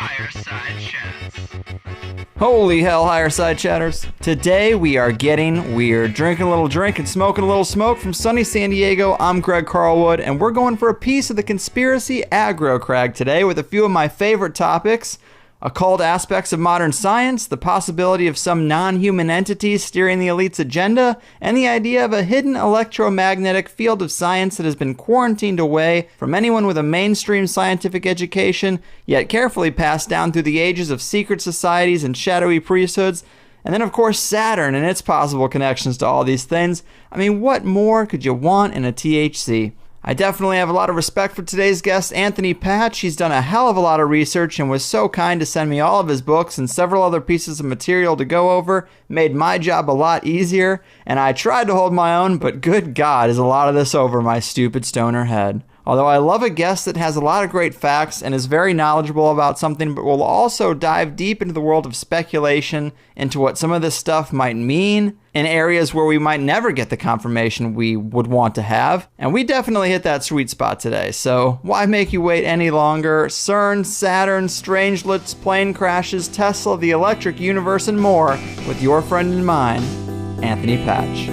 Higherside Chats. Holy hell, Higherside Chatters. Today we are getting weird. Drinking a little drink and smoking a little smoke from sunny San Diego. I'm Greg Carlwood, and we're going for a piece of the conspiracy aggro crag today with a few of my favorite topics. Occult aspects of modern science, the possibility of some non-human entities steering the elite's agenda, and the idea of a hidden electromagnetic field of science that has been quarantined away from anyone with a mainstream scientific education, yet carefully passed down through the ages of secret societies and shadowy priesthoods. And then, of course, Saturn and its possible connections to all these things. I mean, what more could you want in a THC? I definitely have a lot of respect for today's guest, Anthony Patch. He's done a hell of a lot of research and was so kind to send me all of his books and several other pieces of material to go over. Made my job a lot easier, and I tried to hold my own, but good God, is a lot of this over my stupid stoner head. Although I love a guest that has a lot of great facts and is very knowledgeable about something, but will also dive deep into the world of speculation, into what some of this stuff might mean, in areas where we might never get the confirmation we would want to have. And we definitely hit that sweet spot today, so why make you wait any longer? CERN, Saturn, strangelets, plane crashes, Tesla, the electric universe, and more with your friend and mine, Anthony Patch.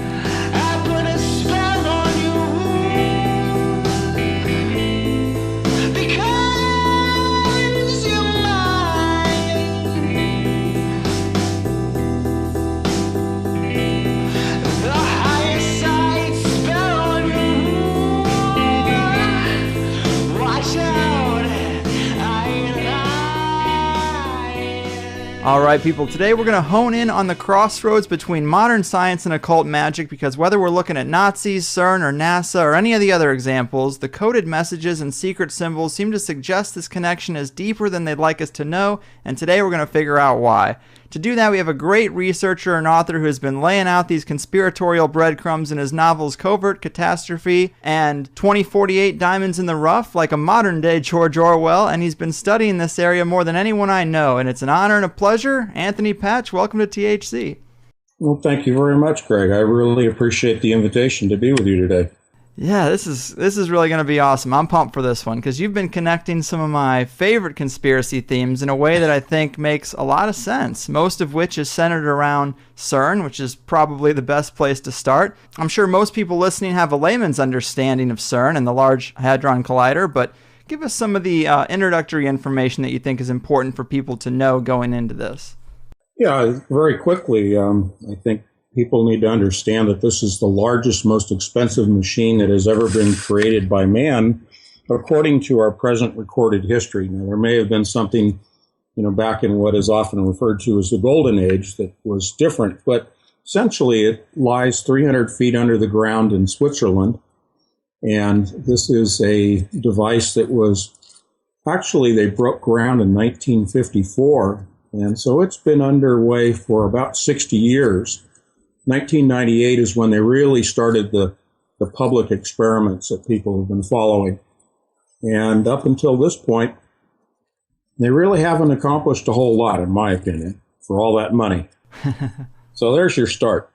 Alright people, today we're going to hone in on the crossroads between modern science and occult magic, because whether we're looking at Nazis, CERN, or NASA, or any of the other examples, the coded messages and secret symbols seem to suggest this connection is deeper than they'd like us to know, and today we're going to figure out why. To do that, we have a great researcher and author who has been laying out these conspiratorial breadcrumbs in his novels Covert Catastrophe and 2048 Diamonds in the Rough, like a modern-day George Orwell, and he's been studying this area more than anyone I know, and it's an honor and a pleasure. Anthony Patch, welcome to THC. Well, thank you very much, Greg. I really appreciate the invitation to be with you today. Yeah, this is really going to be awesome. I'm pumped for this one because you've been connecting some of my favorite conspiracy themes in a way that I think makes a lot of sense, most of which is centered around CERN, which is probably the best place to start. I'm sure most people listening have a layman's understanding of CERN and the Large Hadron Collider, but give us some of the introductory information that you think is important for people to know going into this. Yeah, very quickly, I think people need to understand that this is the largest, most expensive machine that has ever been created by man, according to our present recorded history. Now, there may have been something, back in what is often referred to as the Golden Age that was different, but essentially it lies 300 feet under the ground in Switzerland. And this is a device that was, actually, they broke ground in 1954. And so it's been underway for about 60 years. 1998 is when they really started the public experiments that people have been following. And up until this point, they really haven't accomplished a whole lot, in my opinion, for all that money. So there's your start.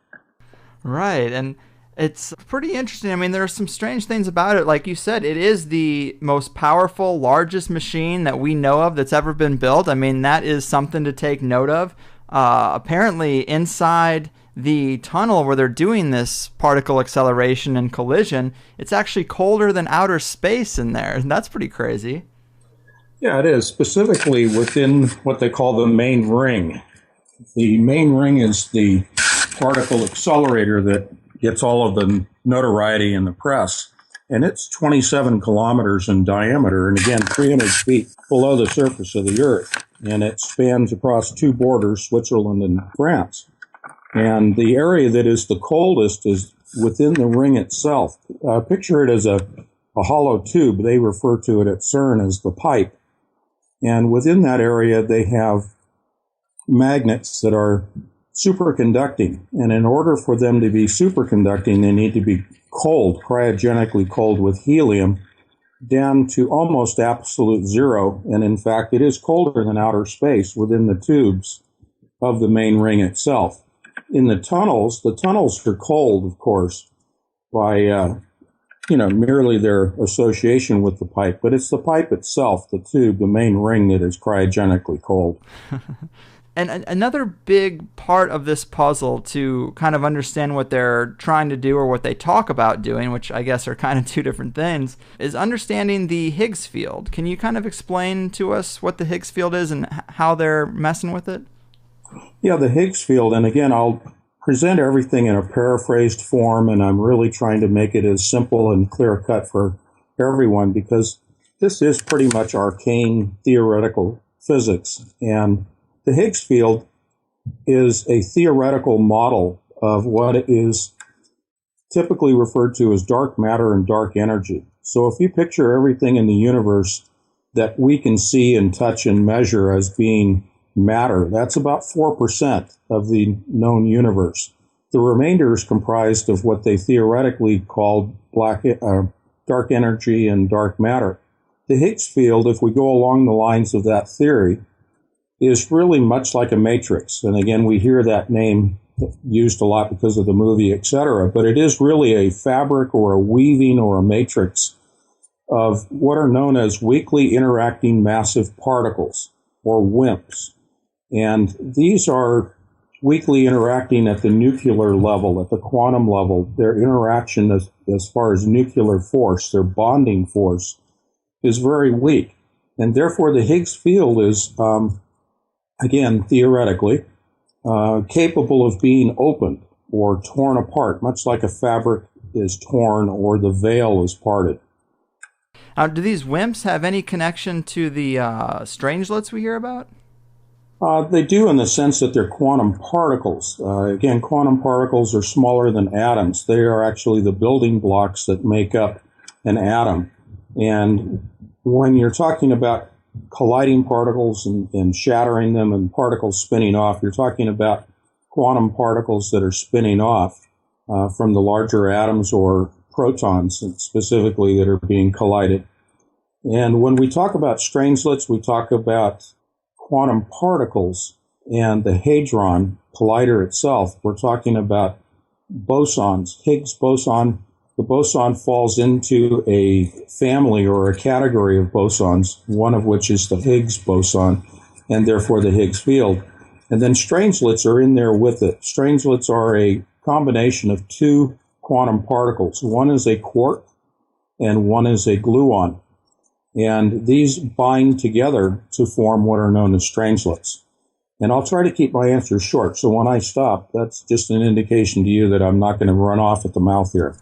Right, and it's pretty interesting. I mean, there are some strange things about it. Like you said, it is the most powerful, largest machine that we know of that's ever been built. I mean, that is something to take note of. Apparently, inside the tunnel where they're doing this particle acceleration and collision, it's actually colder than outer space in there. And that's pretty crazy. Yeah, it is, specifically within what they call the main ring. The main ring is the particle accelerator that gets all of the notoriety in the press. And it's 27 kilometers in diameter, and again, 300 feet below the surface of the Earth. And it spans across two borders, Switzerland and France. And the area that is the coldest is within the ring itself. Picture it as a hollow tube. They refer to it at CERN as the pipe. And within that area, they have magnets that are superconducting. And in order for them to be superconducting, they need to be cold, cryogenically cold with helium, down to almost absolute zero. And in fact, it is colder than outer space within the tubes of the main ring itself. In the tunnels are cold, of course, by merely their association with the pipe, but it's the pipe itself, the tube, the main ring that is cryogenically cold. And another big part of this puzzle to kind of understand what they're trying to do or what they talk about doing, which I guess are kind of two different things, is understanding the Higgs field. Can you kind of explain to us what the Higgs field is and how they're messing with it? Yeah, the Higgs field, and again, I'll present everything in a paraphrased form, and I'm really trying to make it as simple and clear-cut for everyone because this is pretty much arcane theoretical physics. And the Higgs field is a theoretical model of what is typically referred to as dark matter and dark energy. So if you picture everything in the universe that we can see and touch and measure as being matter, that's about 4% of the known universe. The remainder is comprised of what they theoretically called dark energy and dark matter. The Higgs field, if we go along the lines of that theory, is really much like a matrix. And again, we hear that name used a lot because of the movie, etc. But it is really a fabric or a weaving or a matrix of what are known as weakly interacting massive particles, or WIMPs. And these are weakly interacting at the nuclear level, at the quantum level. Their interaction as far as nuclear force, their bonding force, is very weak. And therefore the Higgs field is again, theoretically, capable of being opened or torn apart, much like a fabric is torn or the veil is parted. Do these WIMPs have any connection to the strangelets we hear about? They do in the sense that they're quantum particles. Again, quantum particles are smaller than atoms. They are actually the building blocks that make up an atom. And when you're talking about colliding particles and shattering them and particles spinning off, you're talking about quantum particles that are spinning off from the larger atoms or protons specifically that are being collided. And when we talk about strangelets, we talk about quantum particles and the hadron collider itself. We're talking about bosons, Higgs boson. The boson falls into a family or a category of bosons, one of which is the Higgs boson, and therefore the Higgs field. And then strangelets are in there with it. Strangelets are a combination of two quantum particles. One is a quark and one is a gluon. And these bind together to form what are known as strangelets. And I'll try to keep my answers short. So when I stop, that's just an indication to you that I'm not going to run off at the mouth here.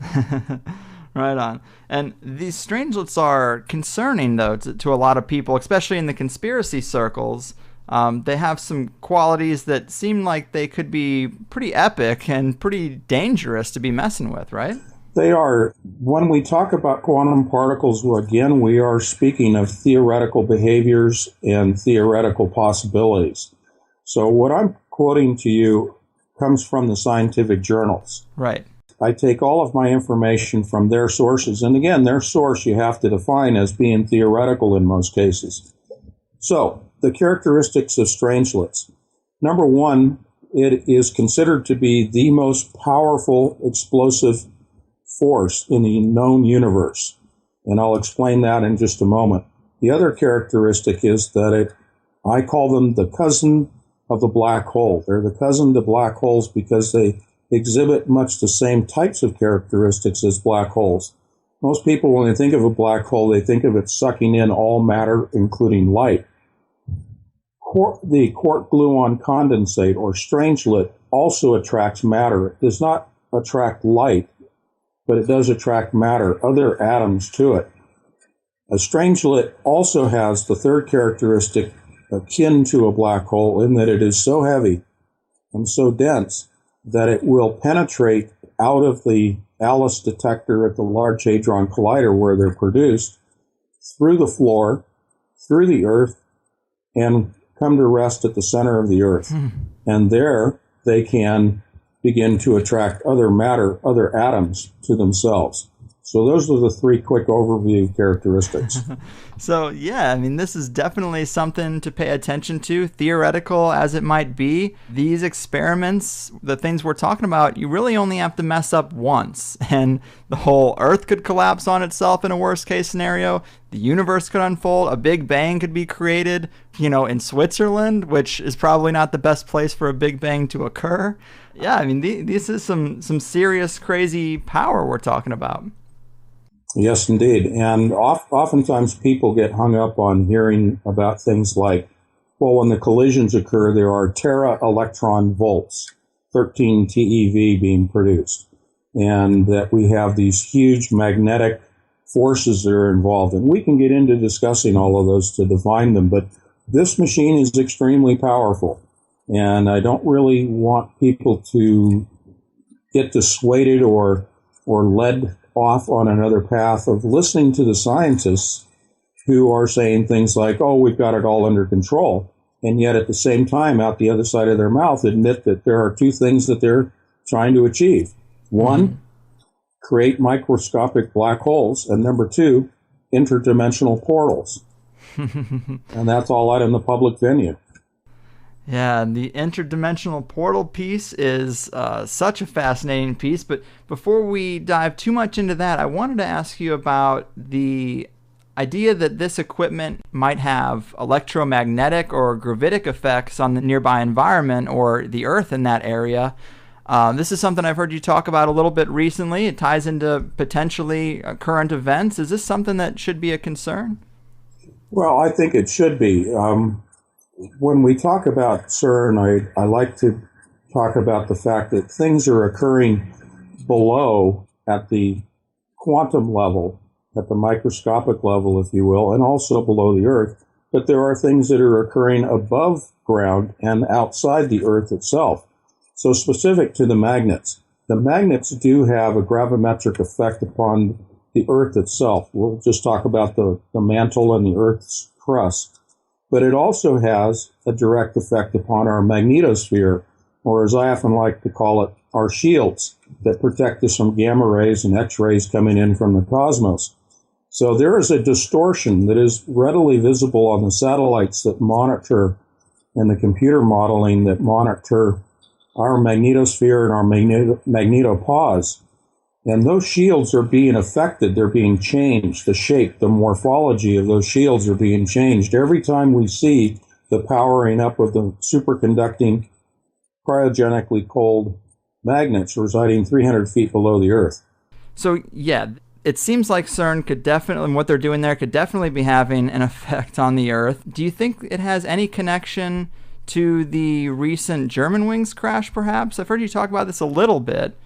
Right on. And these strangelets are concerning, though, to a lot of people, especially in the conspiracy circles. They have some qualities that seem like they could be pretty epic and pretty dangerous to be messing with, right? They are. When we talk about quantum particles, well, again, we are speaking of theoretical behaviors and theoretical possibilities. So what I'm quoting to you comes from the scientific journals. Right. I take all of my information from their sources. And again, their source you have to define as being theoretical in most cases. So the characteristics of strangelets. Number one, it is considered to be the most powerful explosive force in the known universe. And I'll explain that in just a moment. The other characteristic is that I call them the cousin of the black hole. They're the cousin to black holes because they exhibit much the same types of characteristics as black holes. Most people, when they think of a black hole, they think of it sucking in all matter, including light. The quark-gluon condensate, or strangelet, also attracts matter. It does not attract light, but it does attract matter, other atoms to it. A strangelet also has the third characteristic akin to a black hole in that it is so heavy and so dense that it will penetrate out of the ALICE detector at the Large Hadron Collider where they're produced, through the floor, through the Earth, and come to rest at the center of the Earth. And there they can begin to attract other matter, other atoms to themselves. So those are the three quick overview characteristics. So, yeah, I mean, this is definitely something to pay attention to, theoretical as it might be. These experiments, the things we're talking about, you really only have to mess up once, and the whole Earth could collapse on itself in a worst-case scenario. The universe could unfold. A Big Bang could be created, in Switzerland, which is probably not the best place for a Big Bang to occur. Yeah, I mean, this is some serious, crazy power we're talking about. Yes, indeed. And oftentimes people get hung up on hearing about things like, well, when the collisions occur, there are tera-electron volts, 13 TeV being produced, and that we have these huge magnetic forces that are involved. And we can get into discussing all of those to define them, but this machine is extremely powerful. And I don't really want people to get dissuaded or led off on another path of listening to the scientists who are saying things like, oh, we've got it all under control. And yet at the same time, out the other side of their mouth, admit that there are two things that they're trying to achieve. One, create microscopic black holes. And number two, interdimensional portals. And that's all out in the public venue. Yeah, and the interdimensional portal piece is such a fascinating piece. But before we dive too much into that, I wanted to ask you about the idea that this equipment might have electromagnetic or gravitic effects on the nearby environment or the Earth in that area. This is something I've heard you talk about a little bit recently. It ties into potentially current events. Is this something that should be a concern? Well, I think it should be. When we talk about CERN, I like to talk about the fact that things are occurring below at the quantum level, at the microscopic level, if you will, and also below the Earth. But there are things that are occurring above ground and outside the Earth itself. So specific to the magnets do have a gravimetric effect upon the Earth itself. We'll just talk about the mantle and the Earth's crust. But it also has a direct effect upon our magnetosphere, or as I often like to call it, our shields that protect us from gamma rays and X-rays coming in from the cosmos. So there is a distortion that is readily visible on the satellites that monitor and the computer modeling that monitor our magnetosphere and our magnetopause. And those shields are being affected. They're being changed. The shape, the morphology of those shields are being changed. Every time we see the powering up of the superconducting, cryogenically cold magnets residing 300 feet below the Earth. So, yeah, it seems like CERN could definitely, and what they're doing there could definitely be having an effect on the Earth. Do you think it has any connection to the recent Germanwings crash, perhaps? I've heard you talk about this a little bit.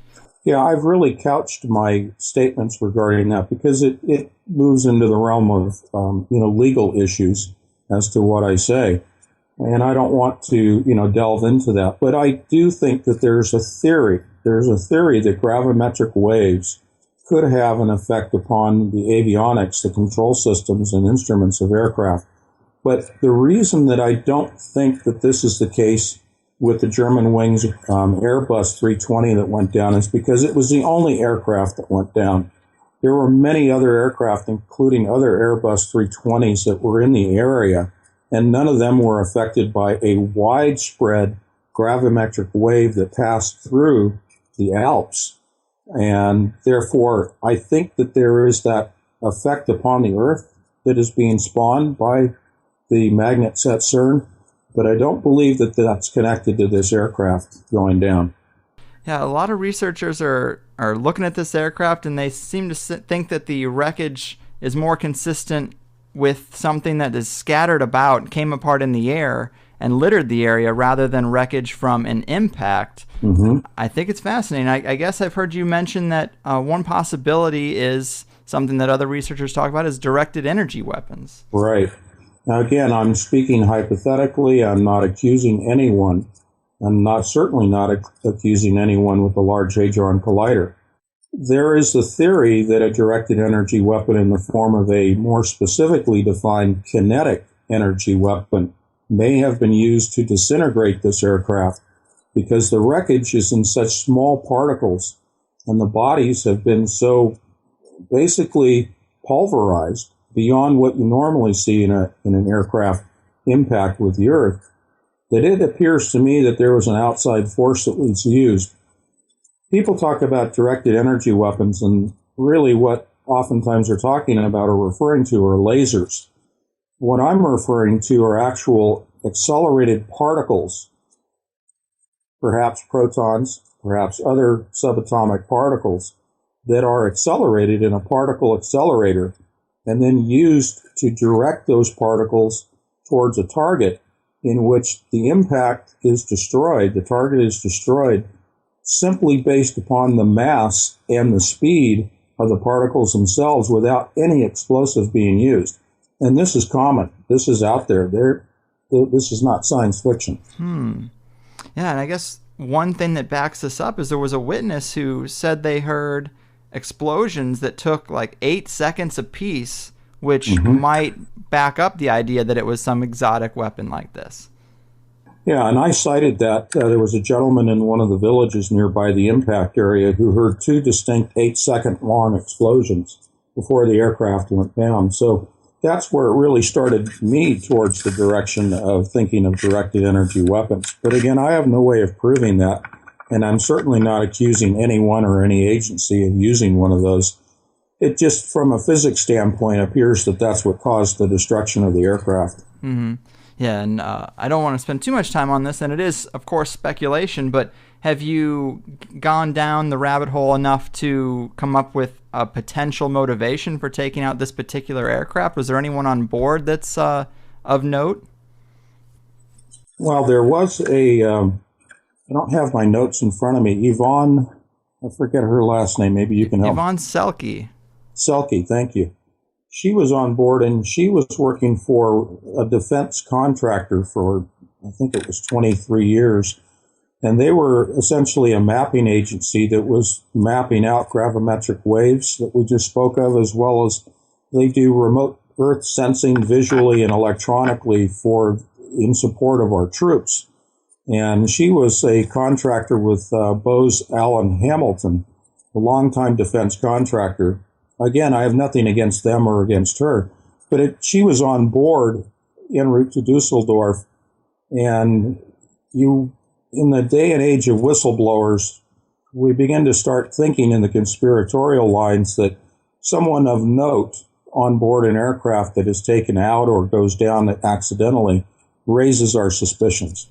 Yeah, I've really couched my statements regarding that because it moves into the realm of legal issues as to what I say, and I don't want to delve into that. But I do think that there's a theory. There's a theory that gravimetric waves could have an effect upon the avionics, the control systems and instruments of aircraft. But the reason that I don't think that this is the case with the Germanwings Airbus 320 that went down is because it was the only aircraft that went down. There were many other aircraft, including other Airbus 320s that were in the area, and none of them were affected by a widespread gravimetric wave that passed through the Alps. And therefore, I think that there is that effect upon the Earth that is being spawned by the magnets at CERN. But I don't believe that that's connected to this aircraft going down. Yeah, a lot of researchers are looking at this aircraft, and they seem to think that the wreckage is more consistent with something that is scattered about, came apart in the air, and littered the area rather than wreckage from an impact. Mm-hmm. I think it's fascinating. I guess I've heard you mention that one possibility is something that other researchers talk about is directed energy weapons. Right. Now, again, I'm speaking hypothetically. I'm not accusing anyone. I'm certainly not accusing anyone with the Large Hadron Collider. There is the theory that a directed energy weapon in the form of a more specifically defined kinetic energy weapon may have been used to disintegrate this aircraft because the wreckage is in such small particles and the bodies have been so basically pulverized beyond what you normally see in an aircraft impact with the Earth, that it appears to me that there was an outside force that was used. People talk about directed energy weapons, and really what oftentimes they're talking about or referring to are lasers. What I'm referring to are actual accelerated particles, perhaps protons, perhaps other subatomic particles, that are accelerated in a particle accelerator and then used to direct those particles towards a target in which the impact is destroyed, the target is destroyed, simply based upon the mass and the speed of the particles themselves without any explosive being used. And this is common. This is out there. This is not science fiction. Yeah, and I guess one thing that backs this up is there was a witness who said they heard explosions that took like 8 seconds apiece, which might back up the idea that it was some exotic weapon like this. Yeah, and I cited that. There was a gentleman in one of the villages nearby the impact area who heard 2 distinct 8-second long explosions before the aircraft went down. So that's where it really started me towards the direction of thinking of directed energy weapons. But again, I have no way of proving that, and I'm certainly not accusing anyone or any agency of using one of those. It just, from a physics standpoint, appears that that's what caused the destruction of the aircraft. Yeah, and I don't want to spend too much time on this, and it is, of course, speculation, but have you gone down the rabbit hole enough to come up with a potential motivation for taking out this particular aircraft? Was there anyone on board that's of note? Well, there was I don't have my notes in front of me. Yvonne, I forget her last name. Maybe you can help. Yvonne Selke. Selke, thank you. She was on board, and she was working for a defense contractor for, I think it was 23 years. And they were essentially a mapping agency that was mapping out gravimetric waves that we just spoke of, as well as they do remote Earth sensing visually and electronically in support of our troops. And she was a contractor with Bose Allen Hamilton, a longtime defense contractor. Again, I have nothing against them or against her, but she was on board en route to Dusseldorf, and in the day and age of whistleblowers, we begin to start thinking in the conspiratorial lines that someone of note on board an aircraft that is taken out or goes down accidentally raises our suspicions.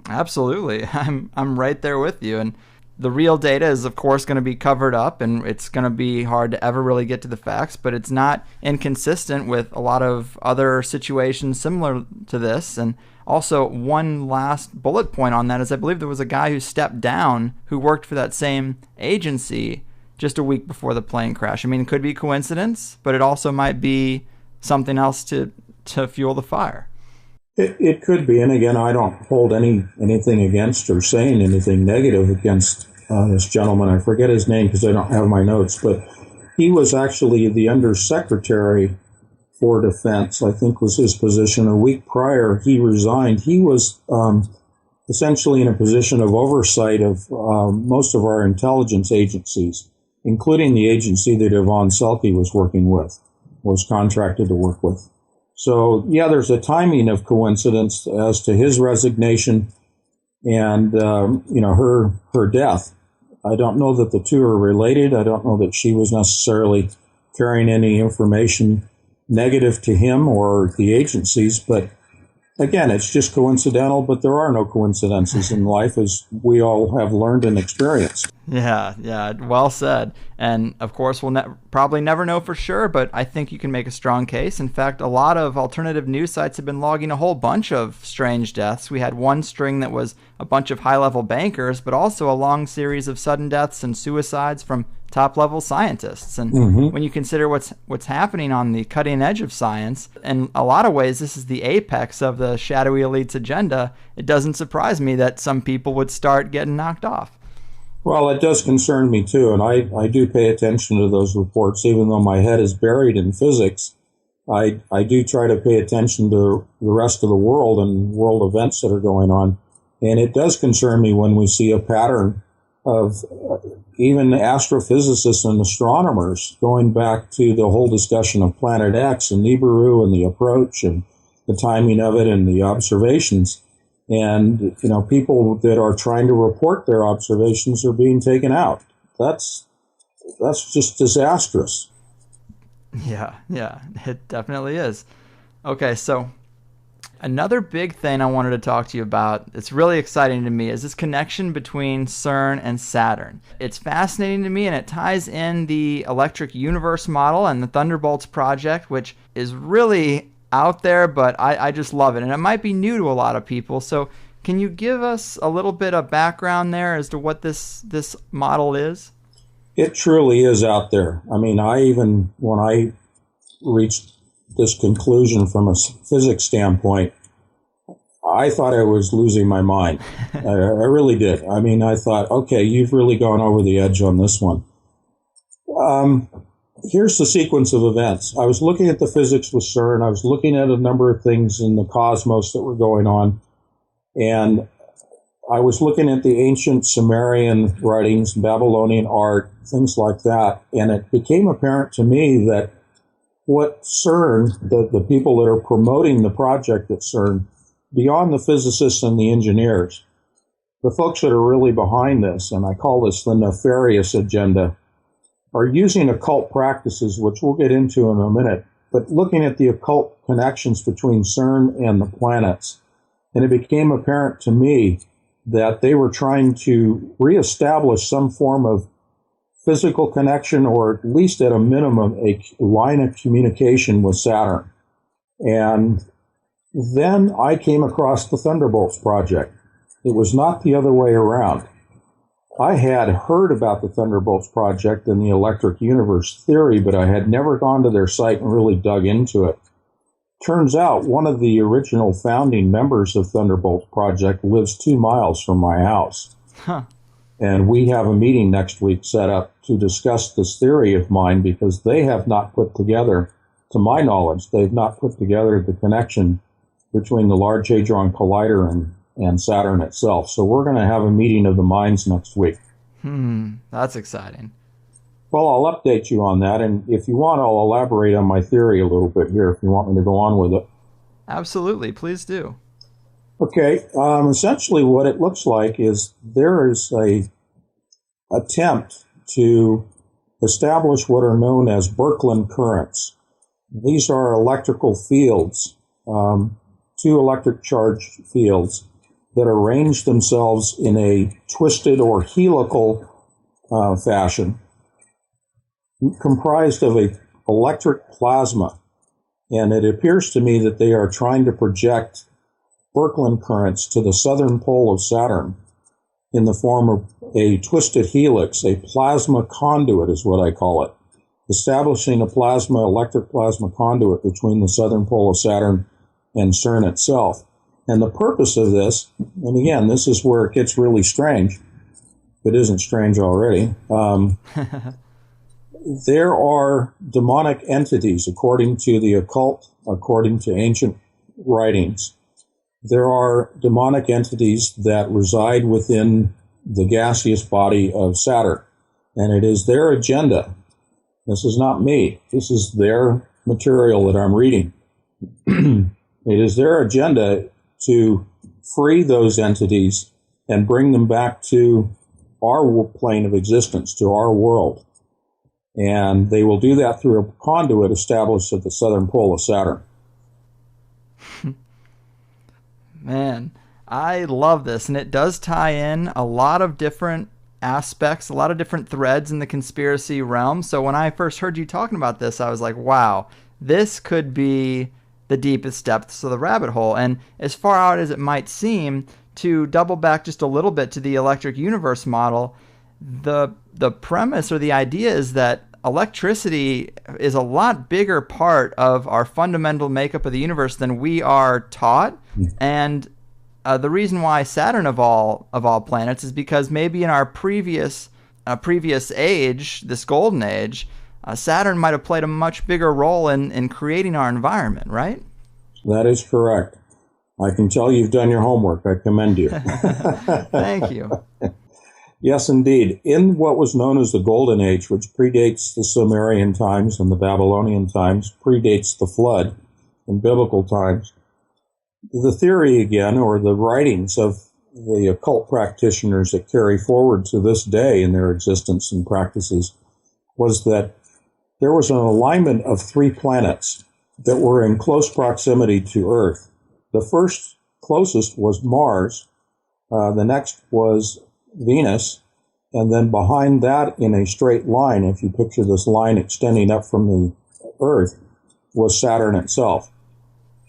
Absolutely. I'm right there with you. And the real data is, of course, going to be covered up, and it's going to be hard to ever really get to the facts, but it's not inconsistent with a lot of other situations similar to this. And also, one last bullet point on that is I believe there was a guy who stepped down who worked for that same agency just a week before the plane crash. I mean, it could be coincidence, but it also might be something else to fuel the fire. It could be, and again, I don't hold anything against or saying anything negative against this gentleman. I forget his name because I don't have my notes, but he was actually the Undersecretary for Defense, I think was his position. A week prior, he resigned. He was essentially in a position of oversight of most of our intelligence agencies, including the agency that Yvonne Selke was contracted to work with. So, yeah, there's a timing of coincidence as to his resignation and, her death. I don't know that the two are related. I don't know that she was necessarily carrying any information negative to him or the agencies. But, again, it's just coincidental, but there are no coincidences in life, as we all have learned and experienced. Yeah, well said. And, of course, we'll probably never know for sure, but I think you can make a strong case. In fact, a lot of alternative news sites have been logging a whole bunch of strange deaths. We had one string that was a bunch of high-level bankers, but also a long series of sudden deaths and suicides from top-level scientists. And when you consider what's happening on the cutting edge of science, in a lot of ways, this is the apex of the shadowy elite's agenda. It doesn't surprise me that some people would start getting knocked off. Well, it does concern me, too, and I do pay attention to those reports. Even though my head is buried in physics, I do try to pay attention to the rest of the world and world events that are going on. And it does concern me when we see a pattern of even astrophysicists and astronomers, going back to the whole discussion of Planet X and Nibiru and the approach and the timing of it and the observations. And, people that are trying to report their observations are being taken out. That's just disastrous. Yeah, it definitely is. Okay, so another big thing I wanted to talk to you about, it's really exciting to me, is this connection between CERN and Saturn. It's fascinating to me, and it ties in the electric universe model and the Thunderbolts project, which is really out there, but I just love it. And it might be new to a lot of people. So can you give us a little bit of background there as to what this model is? It truly is out there. I mean, when I reached this conclusion from a physics standpoint, I thought I was losing my mind. I really did. I mean, I thought, okay, you've really gone over the edge on this one. Here's the sequence of events. I was looking at the physics with CERN. I was looking at a number of things in the cosmos that were going on. And I was looking at the ancient Sumerian writings, Babylonian art, things like that. And it became apparent to me that what CERN, the people that are promoting the project at CERN, beyond the physicists and the engineers, the folks that are really behind this, and I call this the nefarious agenda, are using occult practices, which we'll get into in a minute, but looking at the occult connections between CERN and the planets. And it became apparent to me that they were trying to reestablish some form of physical connection, or at least at a minimum, a line of communication with Saturn. And then I came across the Thunderbolts project. It was not the other way around. I had heard about the Thunderbolts project and the electric universe theory, but I had never gone to their site and really dug into it. Turns out one of the original founding members of Thunderbolts project lives 2 miles from my house. Huh. And we have a meeting next week set up to discuss this theory of mine, because they have not put together, to my knowledge, they've not put together the connection between the Large Hadron Collider and Saturn itself. So we're going to have a meeting of the minds next week. That's exciting. Well, I'll update you on that, and if you want, I'll elaborate on my theory a little bit here if you want me to go on with it. Absolutely, please do. Okay, essentially what it looks like is there is a attempt to establish what are known as Berkeley currents. These are electrical fields, 2 electric charge fields that arrange themselves in a twisted or helical fashion, comprised of a electric plasma. And it appears to me that they are trying to project Berkeley currents to the southern pole of Saturn in the form of a twisted helix, a plasma conduit is what I call it, establishing a electric plasma conduit between the southern pole of Saturn and CERN itself. And the purpose of this, and again, this is where it gets really strange, if it isn't strange already, there are demonic entities, according to the occult, according to ancient writings. There are demonic entities that reside within the gaseous body of Saturn, and it is their agenda. This is not me. This is their material that I'm reading. It is their agenda to free those entities and bring them back to our plane of existence, to our world. And they will do that through a conduit established at the southern pole of Saturn. Man, I love this, and it does tie in a lot of different aspects, a lot of different threads in the conspiracy realm. So when I first heard you talking about this, I was like, wow, this could be the deepest depths of the rabbit hole. And as far out as it might seem, to double back just a little bit to the electric universe model, the premise or the idea is that electricity is a lot bigger part of our fundamental makeup of the universe than we are taught. And the reason why Saturn of all planets is because maybe in our previous age, this golden age, Saturn might have played a much bigger role in creating our environment, right? That is correct. I can tell you've done your homework. I commend you. Thank you. Yes, indeed. In what was known as the Golden Age, which predates the Sumerian times and the Babylonian times, predates the flood in biblical times, the theory again, or the writings of the occult practitioners that carry forward to this day in their existence and practices, was that there was an alignment of 3 planets that were in close proximity to Earth. The first closest was Mars, the next was Venus, and then behind that in a straight line, if you picture this line extending up from the Earth, was Saturn itself.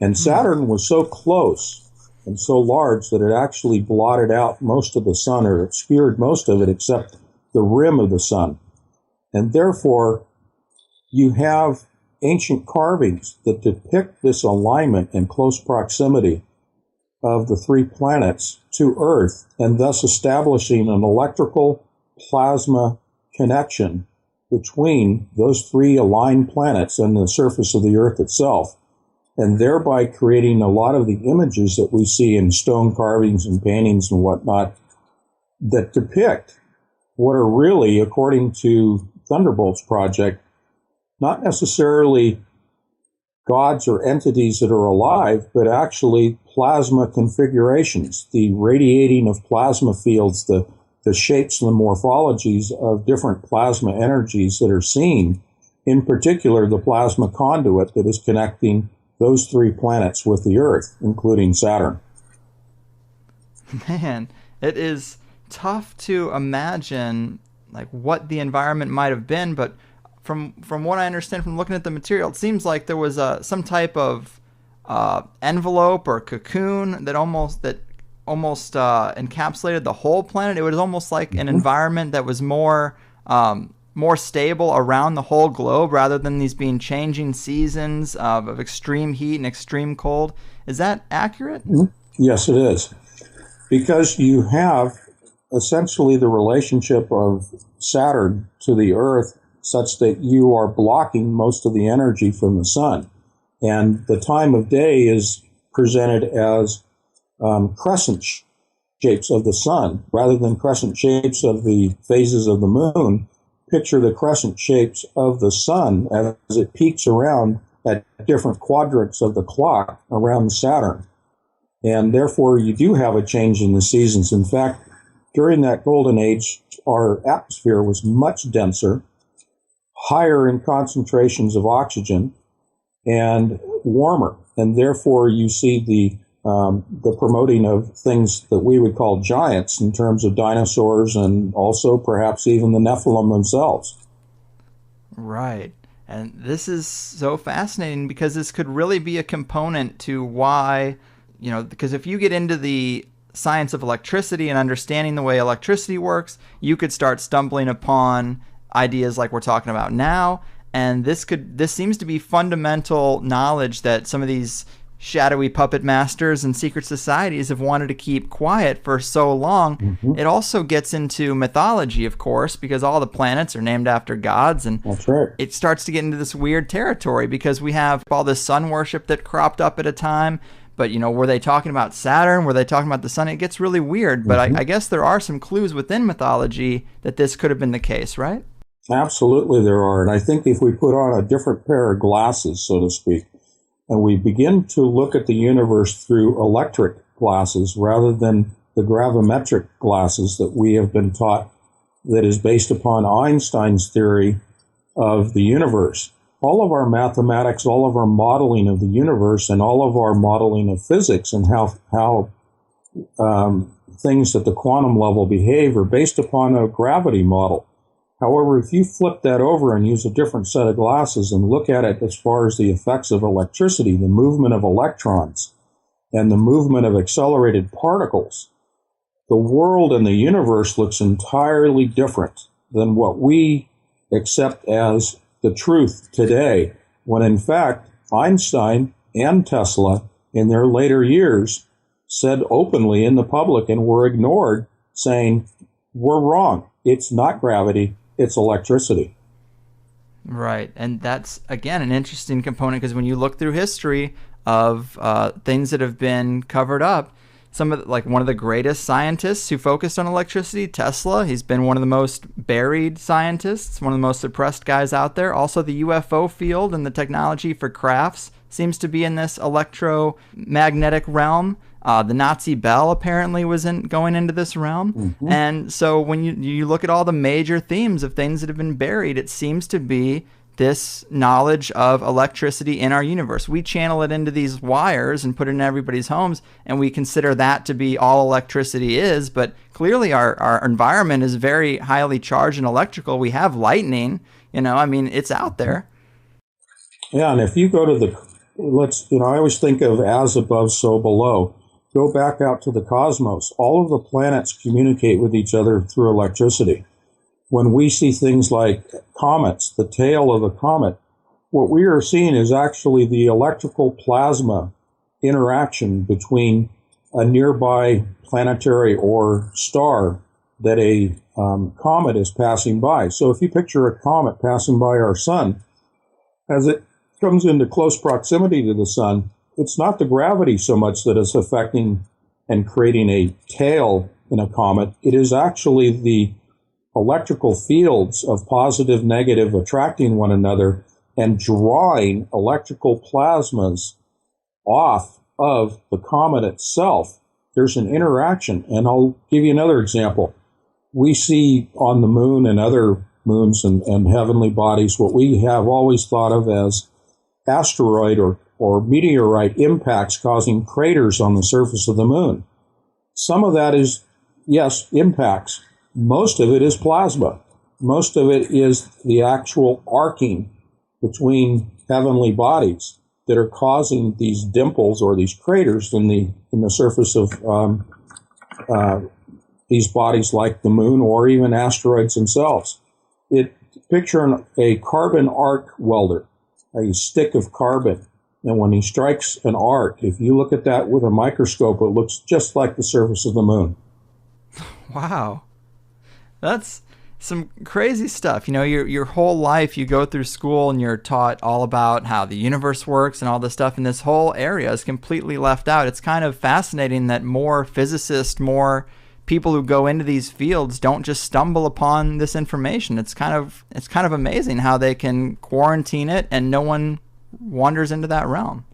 And Saturn was so close and so large that it actually blotted out most of the sun, or obscured most of it except the rim of the sun. And therefore, you have ancient carvings that depict this alignment and close proximity of the 3 planets to Earth, and thus establishing an electrical plasma connection between those 3 aligned planets and the surface of the Earth itself, and thereby creating a lot of the images that we see in stone carvings and paintings and whatnot that depict what are really, according to Thunderbolt's project, not necessarily gods or entities that are alive, but actually plasma configurations, the radiating of plasma fields, the shapes and the morphologies of different plasma energies that are seen, in particular the plasma conduit that is connecting those 3 planets with the Earth, including Saturn. Man, it is tough to imagine like what the environment might have been, but from what I understand from looking at the material, it seems like there was some type of envelope or cocoon that almost encapsulated the whole planet. It was almost like an environment that was more stable around the whole globe, rather than these being changing seasons of extreme heat and extreme cold. Is that accurate? Yes, it is. Because you have essentially the relationship of Saturn to the Earth such that you are blocking most of the energy from the sun. And the time of day is presented as crescent shapes of the sun rather than crescent shapes of the phases of the moon. Picture the crescent shapes of the sun as it peaks around at different quadrants of the clock around Saturn. And therefore, you do have a change in the seasons. In fact, during that golden age, our atmosphere was much denser, higher in concentrations of oxygen, and warmer. And therefore, you see the promoting of things that we would call giants in terms of dinosaurs, and also perhaps even the Nephilim themselves. Right. And this is so fascinating because this could really be a component to why, because if you get into the science of electricity and understanding the way electricity works, you could start stumbling upon ideas like we're talking about now. And this seems to be fundamental knowledge that some of these shadowy puppet masters and secret societies have wanted to keep quiet for so long. Mm-hmm. It also gets into mythology, of course, because all the planets are named after gods, and that's right. It starts to get into this weird territory because we have all this sun worship that cropped up at a time. But, were they talking about Saturn? Were they talking about the sun? It gets really weird. But I guess there are some clues within mythology that this could have been the case, right? Absolutely there are. And I think if we put on a different pair of glasses, so to speak, and we begin to look at the universe through electric glasses rather than the gravimetric glasses that we have been taught, that is based upon Einstein's theory of the universe. All of our mathematics, all of our modeling of the universe, and all of our modeling of physics and how things at the quantum level behave are based upon a gravity model. However, if you flip that over and use a different set of glasses and look at it as far as the effects of electricity, the movement of electrons, and the movement of accelerated particles, the world and the universe looks entirely different than what we accept as the truth today, when in fact Einstein and Tesla in their later years said openly in the public and were ignored, saying, we're wrong. It's not gravity, it's electricity. Right. And that's, again, an interesting component because when you look through history of things that have been covered up, one of the greatest scientists who focused on electricity, Tesla. He's been one of the most buried scientists, one of the most suppressed guys out there. Also, the UFO field and the technology for crafts seems to be in this electromagnetic realm. The Nazi Bell apparently wasn't going into this realm. Mm-hmm. And so when you look at all the major themes of things that have been buried, it seems to be this knowledge of electricity in our universe. We channel it into these wires and put it in everybody's homes, and we consider that to be all electricity is, but clearly our environment is very highly charged and electrical. We have lightning, it's out there. Yeah, and if you go to I always think of as above, so below. Go back out to the cosmos. All of the planets communicate with each other through electricity. When we see things like comets, the tail of a comet, what we are seeing is actually the electrical plasma interaction between a nearby planetary or star that a comet is passing by. So if you picture a comet passing by our sun, as it comes into close proximity to the sun, it's not the gravity so much that is affecting and creating a tail in a comet. It is actually the electrical fields of positive, negative attracting one another and drawing electrical plasmas off of the comet itself. There's an interaction. And I'll give you another example. We see on the moon and other moons and heavenly bodies what we have always thought of as asteroid or meteorite impacts causing craters on the surface of the moon. Some of that is, yes, impacts. Most of it is plasma. Most of it is the actual arcing between heavenly bodies that are causing these dimples or these craters in the surface of these bodies like the moon or even asteroids themselves. Picture a carbon arc welder, a stick of carbon. And when he strikes an arc, if you look at that with a microscope, it looks just like the surface of the moon. Wow. That's some crazy stuff. Your whole life you go through school and you're taught all about how the universe works and all this stuff, and this whole area is completely left out. It's kind of fascinating that more physicists, more people who go into these fields don't just stumble upon this information. It's kind of amazing how they can quarantine it and no one wanders into that realm.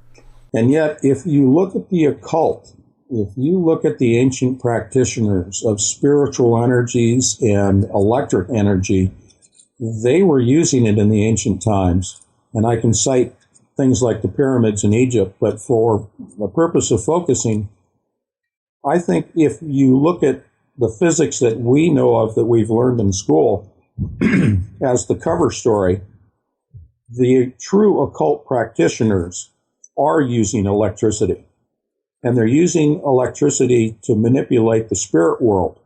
And yet, if you look at the occult, if you look at the ancient practitioners of spiritual energies and electric energy, they were using it in the ancient times. And I can cite things like the pyramids in Egypt, but for the purpose of focusing, I think if you look at the physics that we know of that we've learned in school as the cover story, the true occult practitioners are using electricity. And they're using electricity to manipulate the spirit world.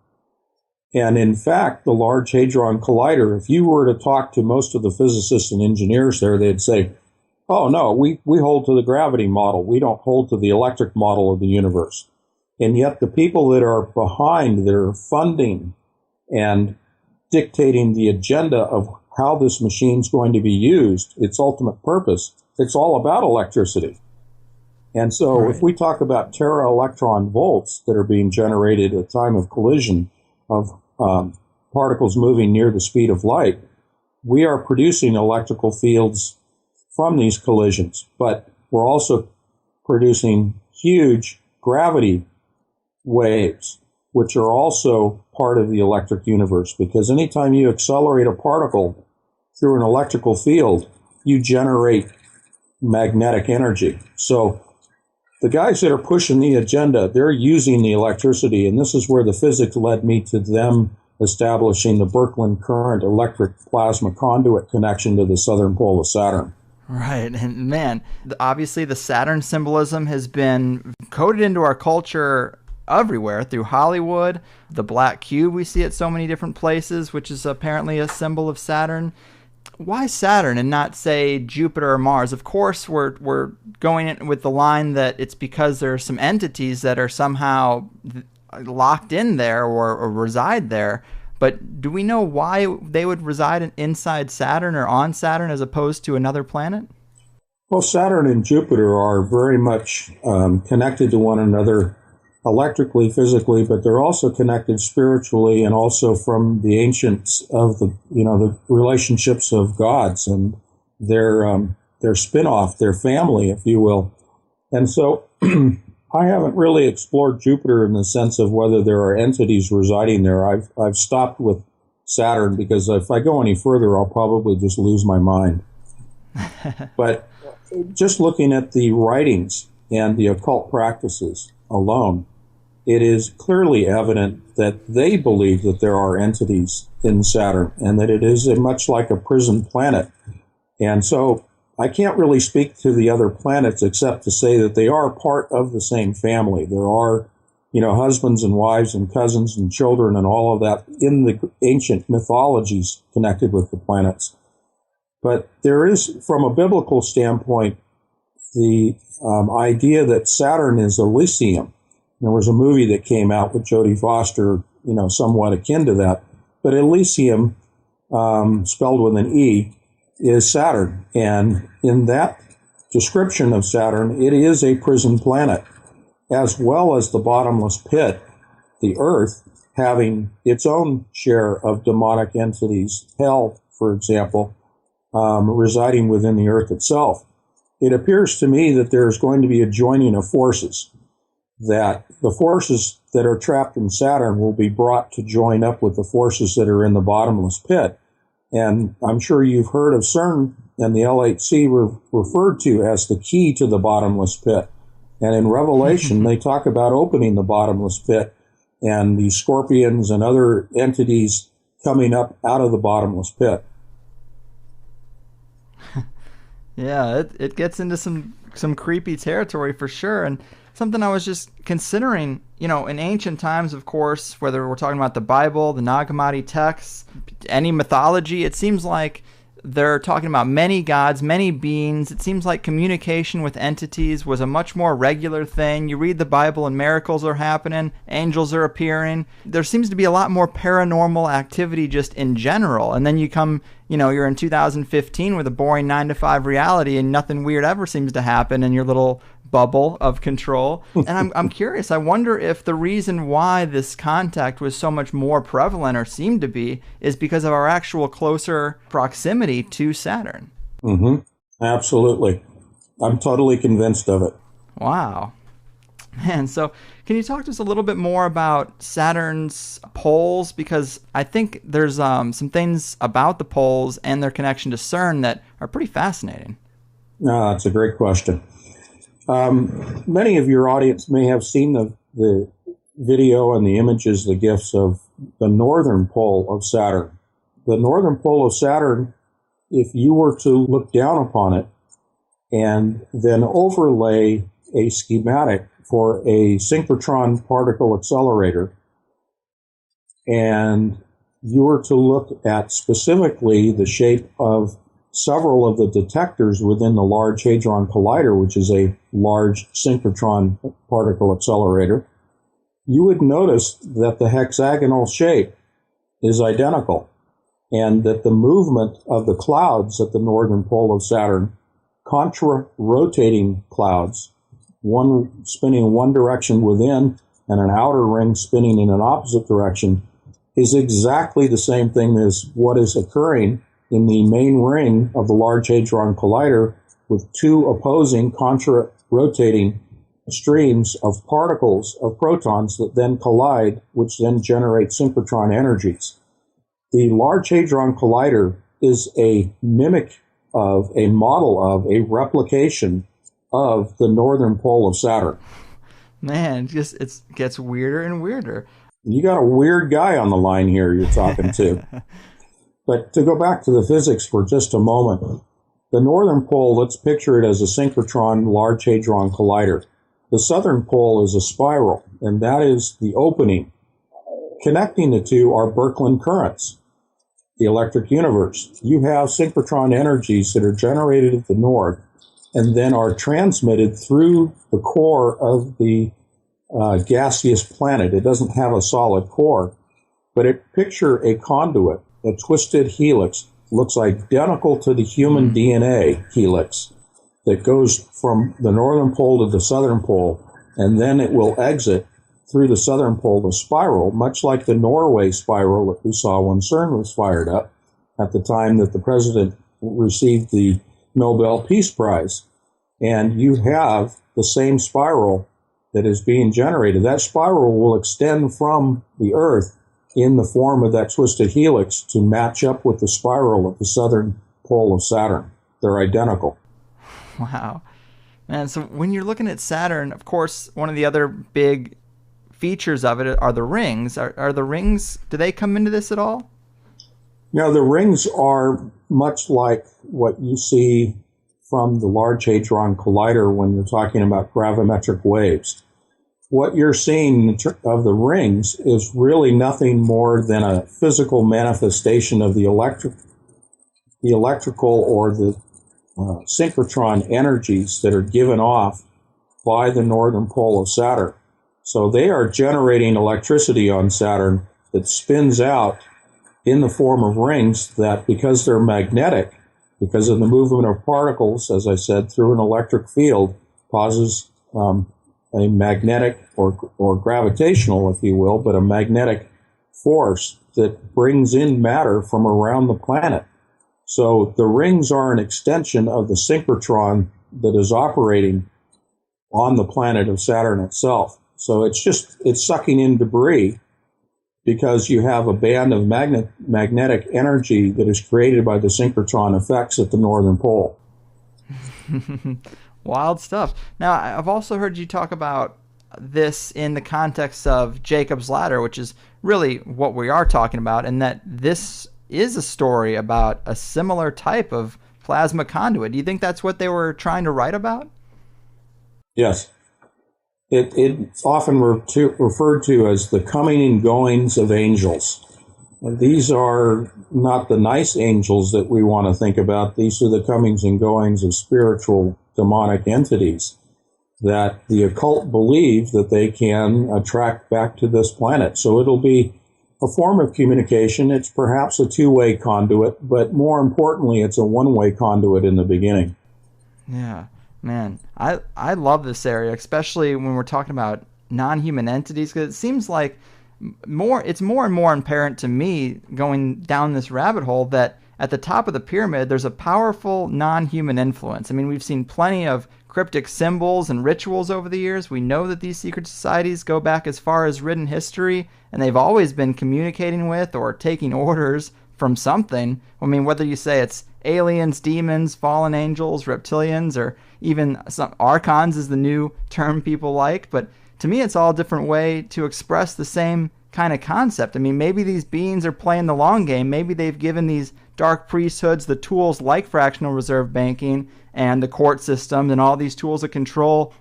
And in fact, the Large Hadron Collider, if you were to talk to most of the physicists and engineers there, they'd say, oh, no, we hold to the gravity model. We don't hold to the electric model of the universe. And yet the people that are behind, that are funding and dictating the agenda of how this machine's going to be used, its ultimate purpose, it's all about electricity. And so right. If we talk about tera electron volts that are being generated at time of collision of particles moving near the speed of light, we are producing electrical fields from these collisions, but we're also producing huge gravity waves, which are also part of the electric universe, because anytime you accelerate a particle through an electrical field, you generate magnetic energy. So the guys that are pushing the agenda, they're using the electricity, and this is where the physics led me to them establishing the Berkeley current electric plasma conduit connection to the southern pole of Saturn. Right, and man, obviously the Saturn symbolism has been coded into our culture everywhere through Hollywood. The black cube we see at so many different places, which is apparently a symbol of Saturn. Why Saturn and not, say, Jupiter or Mars? Of course, we're going in with the line that it's because there are some entities that are somehow locked in there or reside there. But do we know why they would reside inside Saturn or on Saturn as opposed to another planet? Well, Saturn and Jupiter are very much connected to one another electrically, physically, but they're also connected spiritually, and also from the ancients of the relationships of gods and their spin-off, their family, if you will. And so I haven't really explored Jupiter in the sense of whether there are entities residing there. I've stopped with Saturn because if I go any further, I'll probably just lose my mind. But just looking at the writings and the occult practices alone, it is clearly evident that they believe that there are entities in Saturn and that it is much like a prison planet. And so I can't really speak to the other planets except to say that they are part of the same family. There are, husbands and wives and cousins and children and all of that in the ancient mythologies connected with the planets. But there is, from a biblical standpoint, the idea that Saturn is Elysium. There was a movie that came out with Jodie Foster, somewhat akin to that. But Elysium, spelled with an E, is Saturn. And in that description of Saturn, it is a prison planet, as well as the bottomless pit, the Earth, having its own share of demonic entities, hell, for example, residing within the Earth itself. It appears to me that there's going to be a joining of forces, that the forces that are trapped in Saturn will be brought to join up with the forces that are in the bottomless pit. And I'm sure you've heard of CERN and the LHC referred to as the key to the bottomless pit. And in Revelation, they talk about opening the bottomless pit and the scorpions and other entities coming up out of the bottomless pit. Yeah, it gets into some creepy territory for sure. And something I was just considering, in ancient times, of course, whether we're talking about the Bible, the Nag Hammadi texts, any mythology, it seems like they're talking about many gods, many beings. It seems like communication with entities was a much more regular thing. You read the Bible and miracles are happening, angels are appearing. There seems to be a lot more paranormal activity just in general. And then you come, you're in 2015 with a boring 9-to-5 reality and nothing weird ever seems to happen in your little bubble of control. And I'm curious, I wonder if the reason why this contact was so much more prevalent, or seemed to be, is because of our actual closer proximity to Saturn. Mm-hmm. Absolutely. I'm totally convinced of it. Wow. Man, so can you talk to us a little bit more about Saturn's poles? Because I think there's some things about the poles and their connection to CERN that are pretty fascinating. No, that's a great question. Many of your audience may have seen the video and the images, the GIFs of the northern pole of Saturn. The northern pole of Saturn, if you were to look down upon it and then overlay a schematic for a synchrotron particle accelerator, and you were to look at specifically the shape of several of the detectors within the Large Hadron Collider, which is a large synchrotron particle accelerator, you would notice that the hexagonal shape is identical, and that the movement of the clouds at the northern pole of Saturn, contra-rotating clouds, one spinning one direction within and an outer ring spinning in an opposite direction, is exactly the same thing as what is occurring in the main ring of the Large Hadron Collider, with two opposing contra-rotating streams of particles of protons that then collide, which then generate synchrotron energies. The Large Hadron Collider is a mimic of, a model of, a replication of the northern pole of Saturn. Man, it gets weirder and weirder. You got a weird guy on the line here you're talking to. But to go back to the physics for just a moment, the northern pole, let's picture it as a synchrotron Large Hadron Collider. The southern pole is a spiral, and that is the opening. Connecting the two are Berkeley currents, the electric universe. You have synchrotron energies that are generated at the north and then are transmitted through the core of the gaseous planet. It doesn't have a solid core, but picture a conduit, a twisted helix, looks identical to the human DNA helix that goes from the northern pole to the southern pole, and then it will exit through the southern pole, the spiral, much like the Norway spiral that we saw when CERN was fired up at the time that the president received the Nobel Peace Prize. And you have the same spiral that is being generated. That spiral will extend from the Earth in the form of that twisted helix to match up with the spiral of the southern pole of Saturn. They're identical. Wow. Man, so when you're looking at Saturn, of course, one of the other big features of it are the rings. Are the rings, do they come into this at all? Now, the rings are much like what you see from the Large Hadron Collider when you're talking about gravimetric waves. What you're seeing of the rings is really nothing more than a physical manifestation of the electrical or the synchrotron energies that are given off by the northern pole of Saturn. So they are generating electricity on Saturn that spins out in the form of rings that, because they're magnetic, because of the movement of particles, as I said, through an electric field, causes a magnetic or gravitational, if you will, but a magnetic force that brings in matter from around the planet. So the rings are an extension of the synchrotron that is operating on the planet of Saturn itself. So it's sucking in debris because you have a band of magnetic energy that is created by the synchrotron effects at the northern pole. Wild stuff. Now, I've also heard you talk about this in the context of Jacob's Ladder, which is really what we are talking about, and that this is a story about a similar type of plasma conduit. Do you think that's what they were trying to write about? Yes. It's often referred to as the coming and goings of angels. And these are not the nice angels that we want to think about. These are the comings and goings of spiritual demonic entities that the occult believe that they can attract back to this planet. So it'll be a form of communication. It's perhaps a two-way conduit, but more importantly, it's a one-way conduit in the beginning. Yeah, man, I love this area, especially when we're talking about non-human entities, because it seems like it's more and more apparent to me going down this rabbit hole that at the top of the pyramid, there's a powerful non-human influence. I mean, we've seen plenty of cryptic symbols and rituals over the years. We know that these secret societies go back as far as written history, and they've always been communicating with or taking orders from something. I mean, whether you say it's aliens, demons, fallen angels, reptilians, or even some archons is the new term people like. But to me, it's all a different way to express the same kind of concept. I mean, maybe these beings are playing the long game. Maybe they've given these dark priesthoods the tools like fractional reserve banking and the court systems and all these tools of control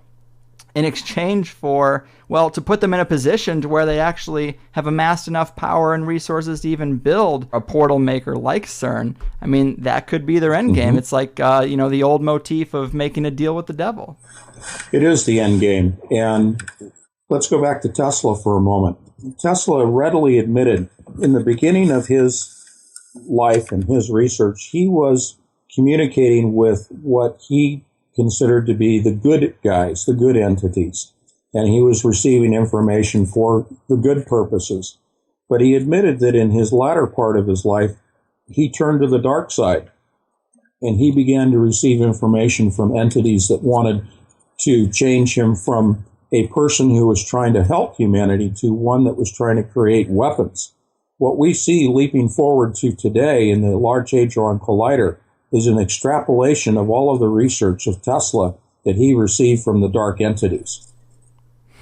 in exchange for, well, to put them in a position to where they actually have amassed enough power and resources to even build a portal maker like CERN. I mean, that could be their end game. It's like, the old motif of making a deal with the devil. It is the end game. And let's go back to Tesla for a moment. Tesla readily admitted in the beginning of his life and his research, he was communicating with what he considered to be the good guys, the good entities. And he was receiving information for the good purposes. But he admitted that in his latter part of his life, he turned to the dark side. And he began to receive information from entities that wanted to change him from a person who was trying to help humanity to one that was trying to create weapons. What we see leaping forward to today in the Large Hadron Collider is an extrapolation of all of the research of Tesla that he received from the dark entities.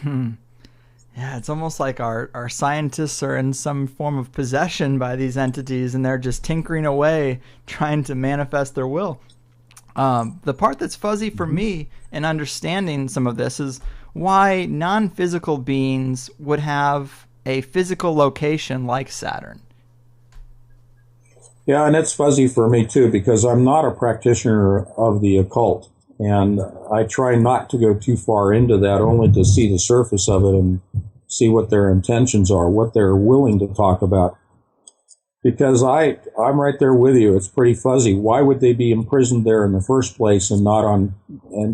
Yeah, it's almost like our scientists are in some form of possession by these entities, and they're just tinkering away, trying to manifest their will. The part that's fuzzy for me in understanding some of this is why non-physical beings would have a physical location like Saturn. Yeah, and it's fuzzy for me too, because I'm not a practitioner of the occult. And I try not to go too far into that, only to see the surface of it and see what their intentions are, what they're willing to talk about. Because I'm right there with you. It's pretty fuzzy. Why would they be imprisoned there in the first place and not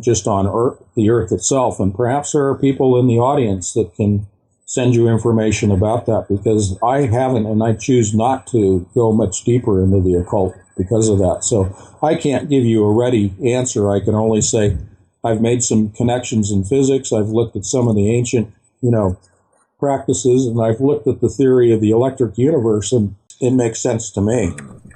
just on Earth, the Earth itself? And perhaps there are people in the audience that can send you information about that, because I haven't, and I choose not to go much deeper into the occult because of that. So I can't give you a ready answer. I can only say I've made some connections in physics. I've looked at some of the ancient, practices, and I've looked at the theory of the electric universe, and it makes sense to me.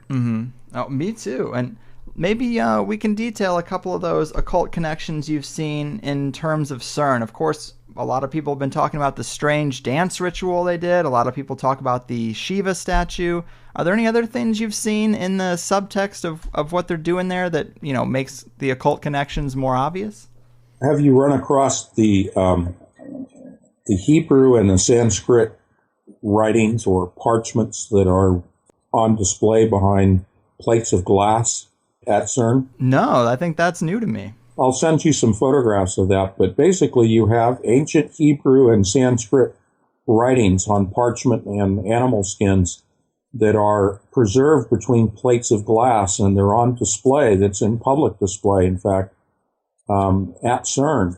Mm-hmm. Oh, me too. And maybe we can detail a couple of those occult connections you've seen in terms of CERN. Of course, a lot of people have been talking about the strange dance ritual they did. A lot of people talk about the Shiva statue. Are there any other things you've seen in the subtext of what they're doing there that, makes the occult connections more obvious? Have you run across the Hebrew and the Sanskrit writings or parchments that are on display behind plates of glass at CERN? No, I think that's new to me. I'll send you some photographs of that, but basically you have ancient Hebrew and Sanskrit writings on parchment and animal skins that are preserved between plates of glass, and they're on display. That's in public display, in fact, at CERN.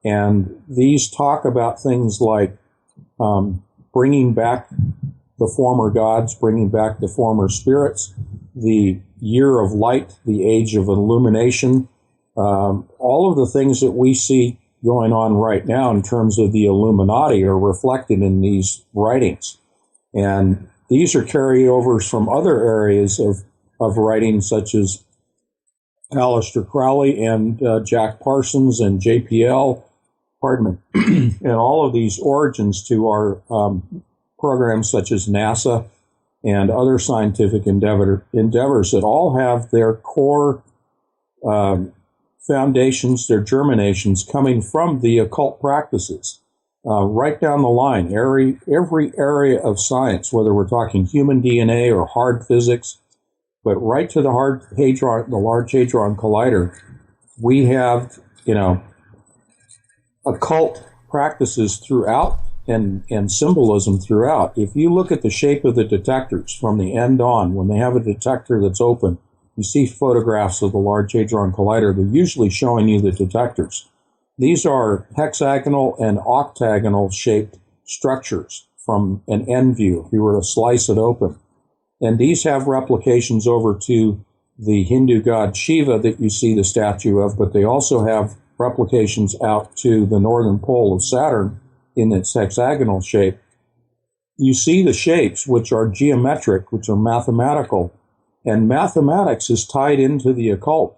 And these talk about things like bringing back the former gods, bringing back the former spirits, the year of light, the age of illumination, all of the things that we see going on right now in terms of the Illuminati are reflected in these writings. And these are carryovers from other areas of writing, such as Aleister Crowley and Jack Parsons and JPL, and all of these origins to our programs such as NASA and other scientific endeavors that all have their core foundations, their germinations coming from the occult practices. Right down the line, every area of science, whether we're talking human DNA or hard physics, but right to the Large Hadron Collider, we have, occult practices throughout and symbolism throughout. If you look at the shape of the detectors from the end on, when they have a detector that's open, you see photographs of the Large Hadron Collider. They're usually showing you the detectors. These are hexagonal and octagonal shaped structures from an end view, if you were to slice it open. And these have replications over to the Hindu god Shiva that you see the statue of, but they also have replications out to the northern pole of Saturn in its hexagonal shape. You see the shapes, which are geometric, which are mathematical, and mathematics is tied into the occult.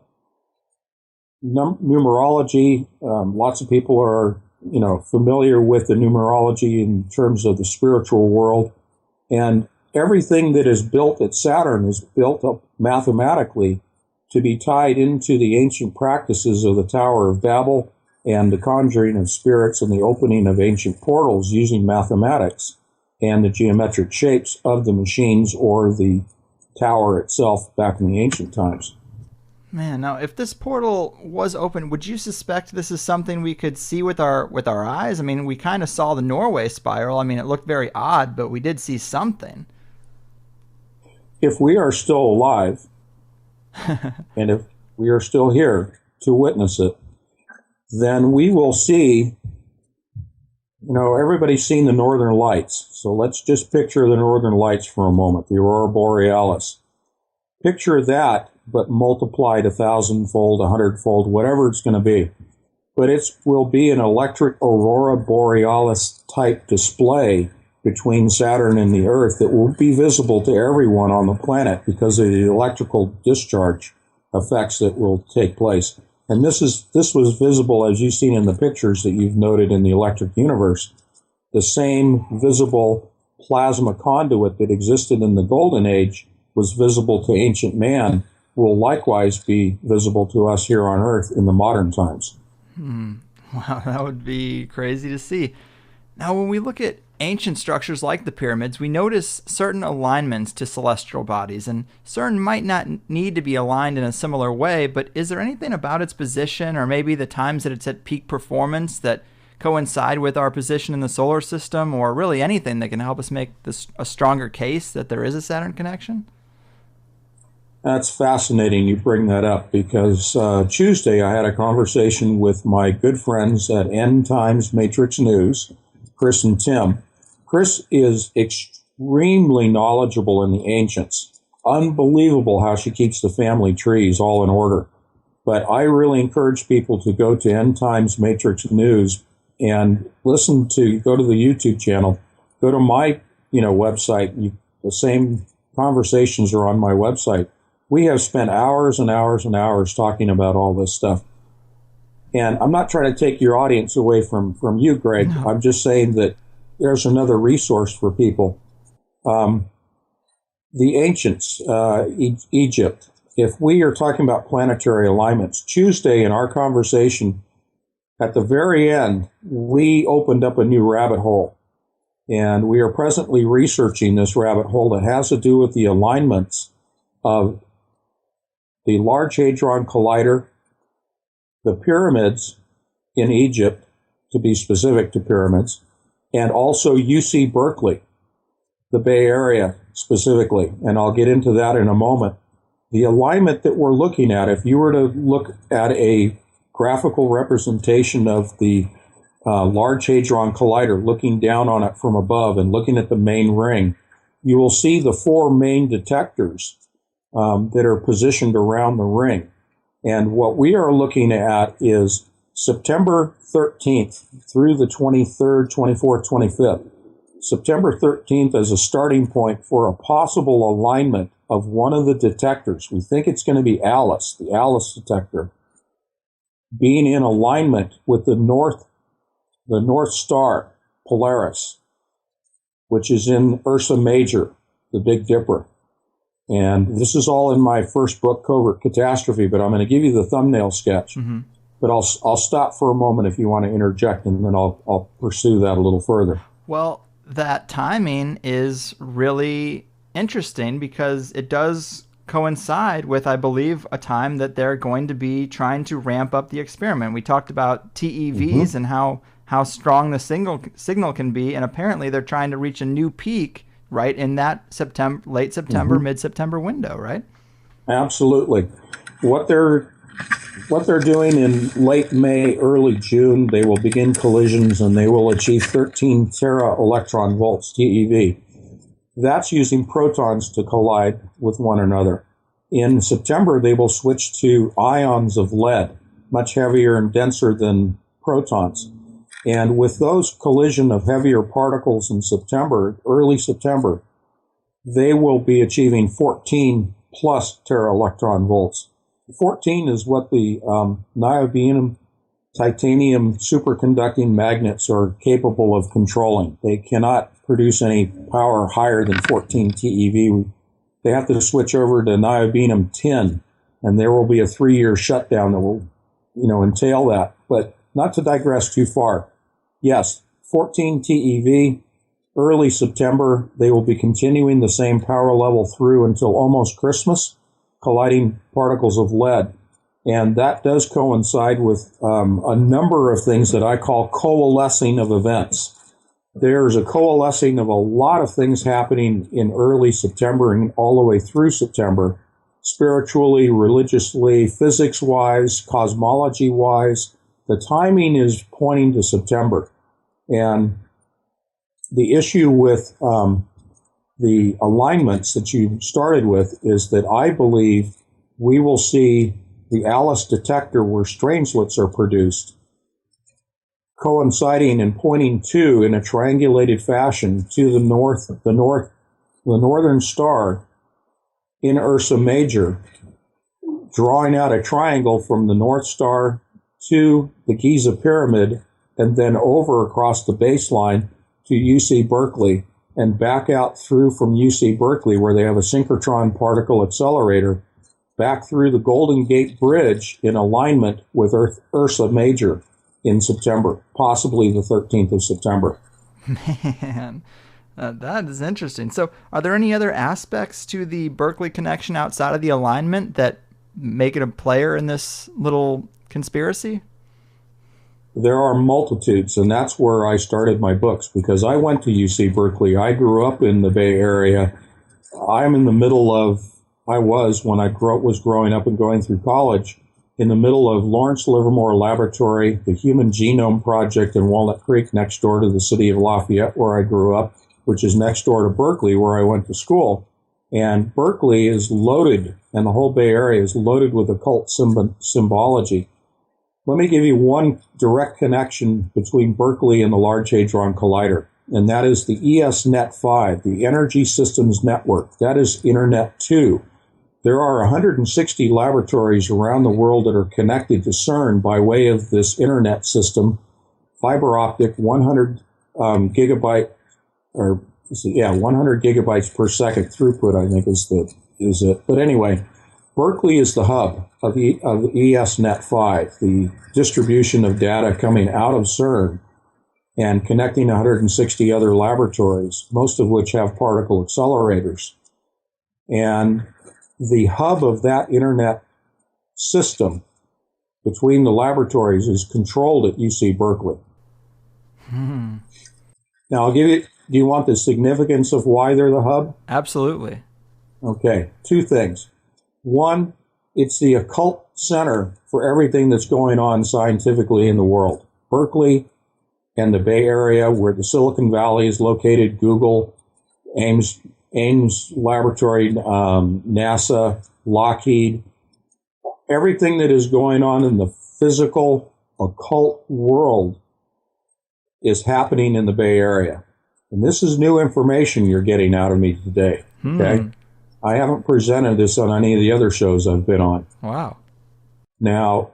Numerology, lots of people are, familiar with the numerology in terms of the spiritual world, and everything that is built at Saturn is built up mathematically to be tied into the ancient practices of the Tower of Babel and the conjuring of spirits and the opening of ancient portals using mathematics and the geometric shapes of the machines or the tower itself back in the ancient times. Man, now if this portal was open, would you suspect this is something we could see with our eyes? I mean, we kind of saw the Norway spiral. I mean, it looked very odd, but we did see something. If we are still alive, and if we are still here to witness it, then we will see, everybody's seen the northern lights. So let's just picture the northern lights for a moment, the aurora borealis. Picture that, but multiplied 1,000-fold, 100-fold, whatever it's going to be. But it will be an electric aurora borealis type display between Saturn and the Earth that will be visible to everyone on the planet because of the electrical discharge effects that will take place. And this was visible, as you've seen in the pictures that you've noted in the electric universe. The same visible plasma conduit that existed in the Golden Age was visible to ancient man, will likewise be visible to us here on Earth in the modern times. Wow, that would be crazy to see. Now, when we look at ancient structures like the pyramids, we notice certain alignments to celestial bodies, and CERN might not need to be aligned in a similar way, but is there anything about its position or maybe the times that it's at peak performance that coincide with our position in the solar system, or really anything that can help us make this a stronger case that there is a Saturn connection? That's fascinating you bring that up, because Tuesday I had a conversation with my good friends at End Times Matrix News, Chris and Tim. Chris is extremely knowledgeable in the ancients. Unbelievable how she keeps the family trees all in order. But I really encourage people to go to End Times Matrix News and go to the YouTube channel, go to my, website. The same conversations are on my website. We have spent hours and hours and hours talking about all this stuff. And I'm not trying to take your audience away from you, Greg. No. I'm just saying that there's another resource for people. The ancients, Egypt. If we are talking about planetary alignments, Tuesday in our conversation, at the very end, we opened up a new rabbit hole. And we are presently researching this rabbit hole that has to do with the alignments of the Large Hadron Collider, the pyramids in Egypt, to be specific to pyramids, and also UC Berkeley, the Bay Area specifically. And I'll get into that in a moment. The alignment that we're looking at, if you were to look at a graphical representation of the Large Hadron Collider, looking down on it from above and looking at the main ring, you will see the four main detectors that are positioned around the ring. And what we are looking at is September 13th through the 23rd, 24th, 25th. September 13th as a starting point for a possible alignment of one of the detectors. We think it's going to be Alice, the Alice detector, being in alignment with the North Star, Polaris, which is in Ursa Major, the Big Dipper. And this is all in my first book, Covert Catastrophe, but I'm going to give you the thumbnail sketch. Mm-hmm. But I'll stop for a moment if you want to interject, and then I'll pursue that a little further. Well, that timing is really interesting because it does coincide with, I believe, a time that they're going to be trying to ramp up the experiment. We talked about TEVs and how strong the signal can be, and apparently they're trying to reach a new peak right in that late September, mid-September window, right? Absolutely. What they're doing in late May, early June, they will begin collisions and they will achieve 13 tera electron volts, TeV. That's using protons to collide with one another. In September, they will switch to ions of lead, much heavier and denser than protons. And with those collision of heavier particles in September, early September, they will be achieving 14 plus tera electron volts. 14 is what the niobium titanium superconducting magnets are capable of controlling. They cannot produce any power higher than 14 TeV. They have to switch over to niobium 10, and there will be a 3-year shutdown that will, entail that. But not to digress too far. Yes, 14 TeV, early September, they will be continuing the same power level through until almost Christmas, colliding particles of lead. And that does coincide with a number of things that I call coalescing of events. There's a coalescing of a lot of things happening in early September and all the way through September, spiritually, religiously, physics-wise, cosmology-wise. The timing is pointing to September. And the issue with the alignments that you started with is that I believe we will see the Alice detector where strangelets are produced coinciding and pointing to, in a triangulated fashion, to the northern star in Ursa Major, drawing out a triangle from the North Star to the Giza Pyramid and then over across the baseline to UC Berkeley and back out through from UC Berkeley, where they have a synchrotron particle accelerator, back through the Golden Gate Bridge in alignment with Ursa Major in September, possibly the 13th of September. Man, that is interesting. So are there any other aspects to the Berkeley connection outside of the alignment that make it a player in this little conspiracy? There are multitudes, and that's where I started my books, because I went to UC Berkeley. I grew up in the Bay Area. I'm in the middle of, I was when I was growing up and going through college, in the middle of Lawrence Livermore Laboratory, the Human Genome Project in Walnut Creek, next door to the city of Lafayette, where I grew up, which is next door to Berkeley, where I went to school. And Berkeley is loaded, and the whole Bay Area is loaded with occult symbology. Let me give you one direct connection between Berkeley and the Large Hadron Collider, and that is the ESNet5, the Energy Systems Network. That is Internet 2. There are 160 laboratories around the world that are connected to CERN by way of this internet system, fiber optic, 100 100 gigabytes per second throughput, I think is it. But anyway, Berkeley is the hub of ESNet5, the distribution of data coming out of CERN and connecting 160 other laboratories, most of which have particle accelerators. And the hub of that internet system between the laboratories is controlled at UC Berkeley. Now, I'll give you, do you want the significance of why they're the hub? Absolutely. Okay, two things. One, it's the occult center for everything that's going on scientifically in the world. Berkeley and the Bay Area, where the Silicon Valley is located, Google, Ames Laboratory, NASA, Lockheed, everything that is going on in the physical occult world is happening in the Bay Area. And this is new information you're getting out of me today. Okay? I haven't presented this on any of the other shows I've been on. Wow. Now,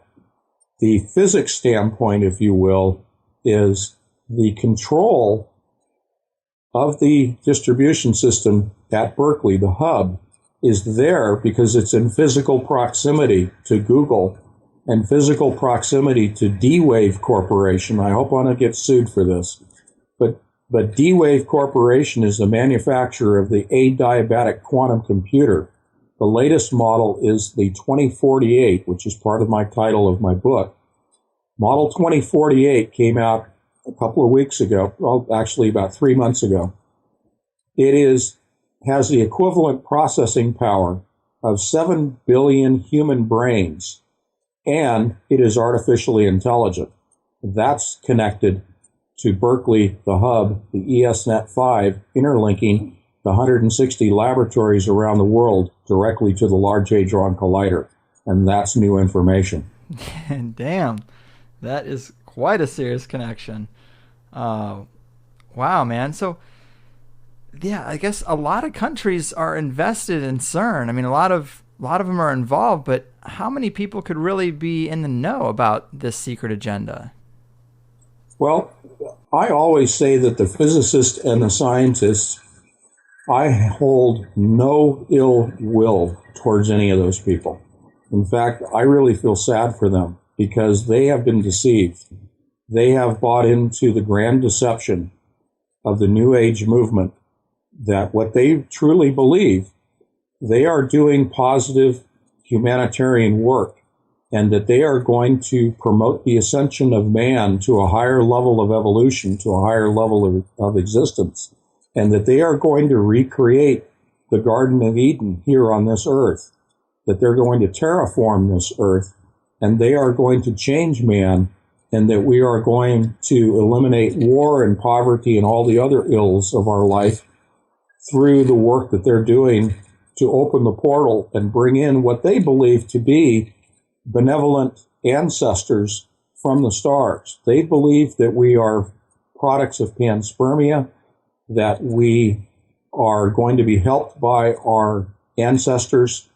the physics standpoint, if you will, is the control of the distribution system at Berkeley, the hub, is there because it's in physical proximity to Google and physical proximity to D-Wave Corporation. I hope I don't get sued for this. But D-Wave Corporation is the manufacturer of the adiabatic quantum computer. The latest model is the 2048, which is part of my title of my book. Model 2048 came out a couple of weeks ago, well, actually about 3 months ago. It has the equivalent processing power of 7 billion human brains, and it is artificially intelligent. That's connected to Berkeley, the hub, the ESNet5, interlinking the 160 laboratories around the world directly to the Large Hadron Collider. And that's new information. Damn, that is quite a serious connection. Wow, man. So, yeah, I guess a lot of countries are invested in CERN. I mean, a lot of them are involved, but how many people could really be in the know about this secret agenda? Well, I always say that the physicists and the scientists, I hold no ill will towards any of those people. In fact, I really feel sad for them because they have been deceived. They have bought into the grand deception of the New Age movement that what they truly believe, they are doing positive humanitarian work, and that they are going to promote the ascension of man to a higher level of evolution, to a higher level of existence, and that they are going to recreate the Garden of Eden here on this earth, that they're going to terraform this earth, and they are going to change man, and that we are going to eliminate war and poverty and all the other ills of our life through the work that they're doing to open the portal and bring in what they believe to be benevolent ancestors from the stars. They believe that we are products of panspermia, that we are going to be helped by our ancestors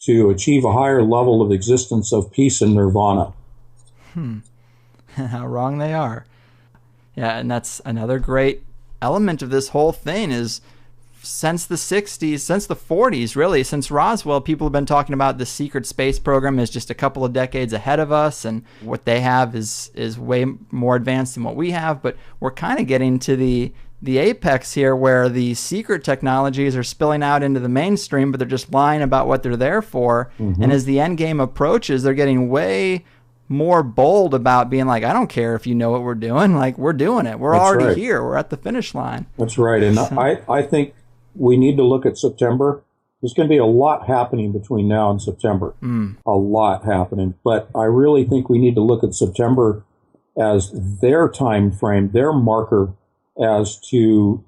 to achieve a higher level of existence of peace and nirvana. How wrong they are. Yeah, and that's another great element of this whole thing is since the 60s, since the 40s, really, since Roswell, people have been talking about the secret space program is just a couple of decades ahead of us, and what they have is way more advanced than what we have. But we're kind of getting to the apex here where the secret technologies are spilling out into the mainstream, but they're just lying about what they're there for. And as the end game approaches, they're getting way more bold about being like, I don't care if you know what we're doing. Like, we're doing it. We're already here. We're at the finish line. That's right. And I think we need to look at September there's going to be a lot happening between now and September. A lot happening. But I really think we need to look at September as their time frame, their marker as to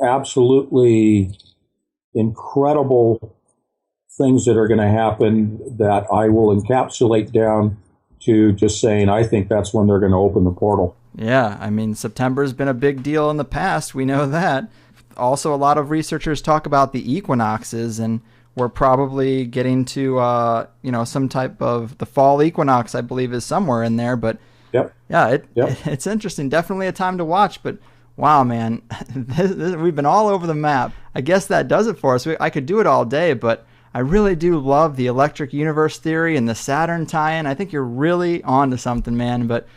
absolutely incredible things that are going to happen that I will encapsulate down to just saying I think that's when they're going to open the portal. Yeah, I mean, September's been a big deal in the past. We know that. Also, a lot of researchers talk about the equinoxes, and we're probably getting to, some type of the fall equinox, I believe, is somewhere in there. But yeah, it's interesting. Definitely a time to watch. But wow, man, we've been all over the map. I guess that does it for us. I could do it all day, but I really do love the electric universe theory and the Saturn tie-in. I think you're really onto something, man. But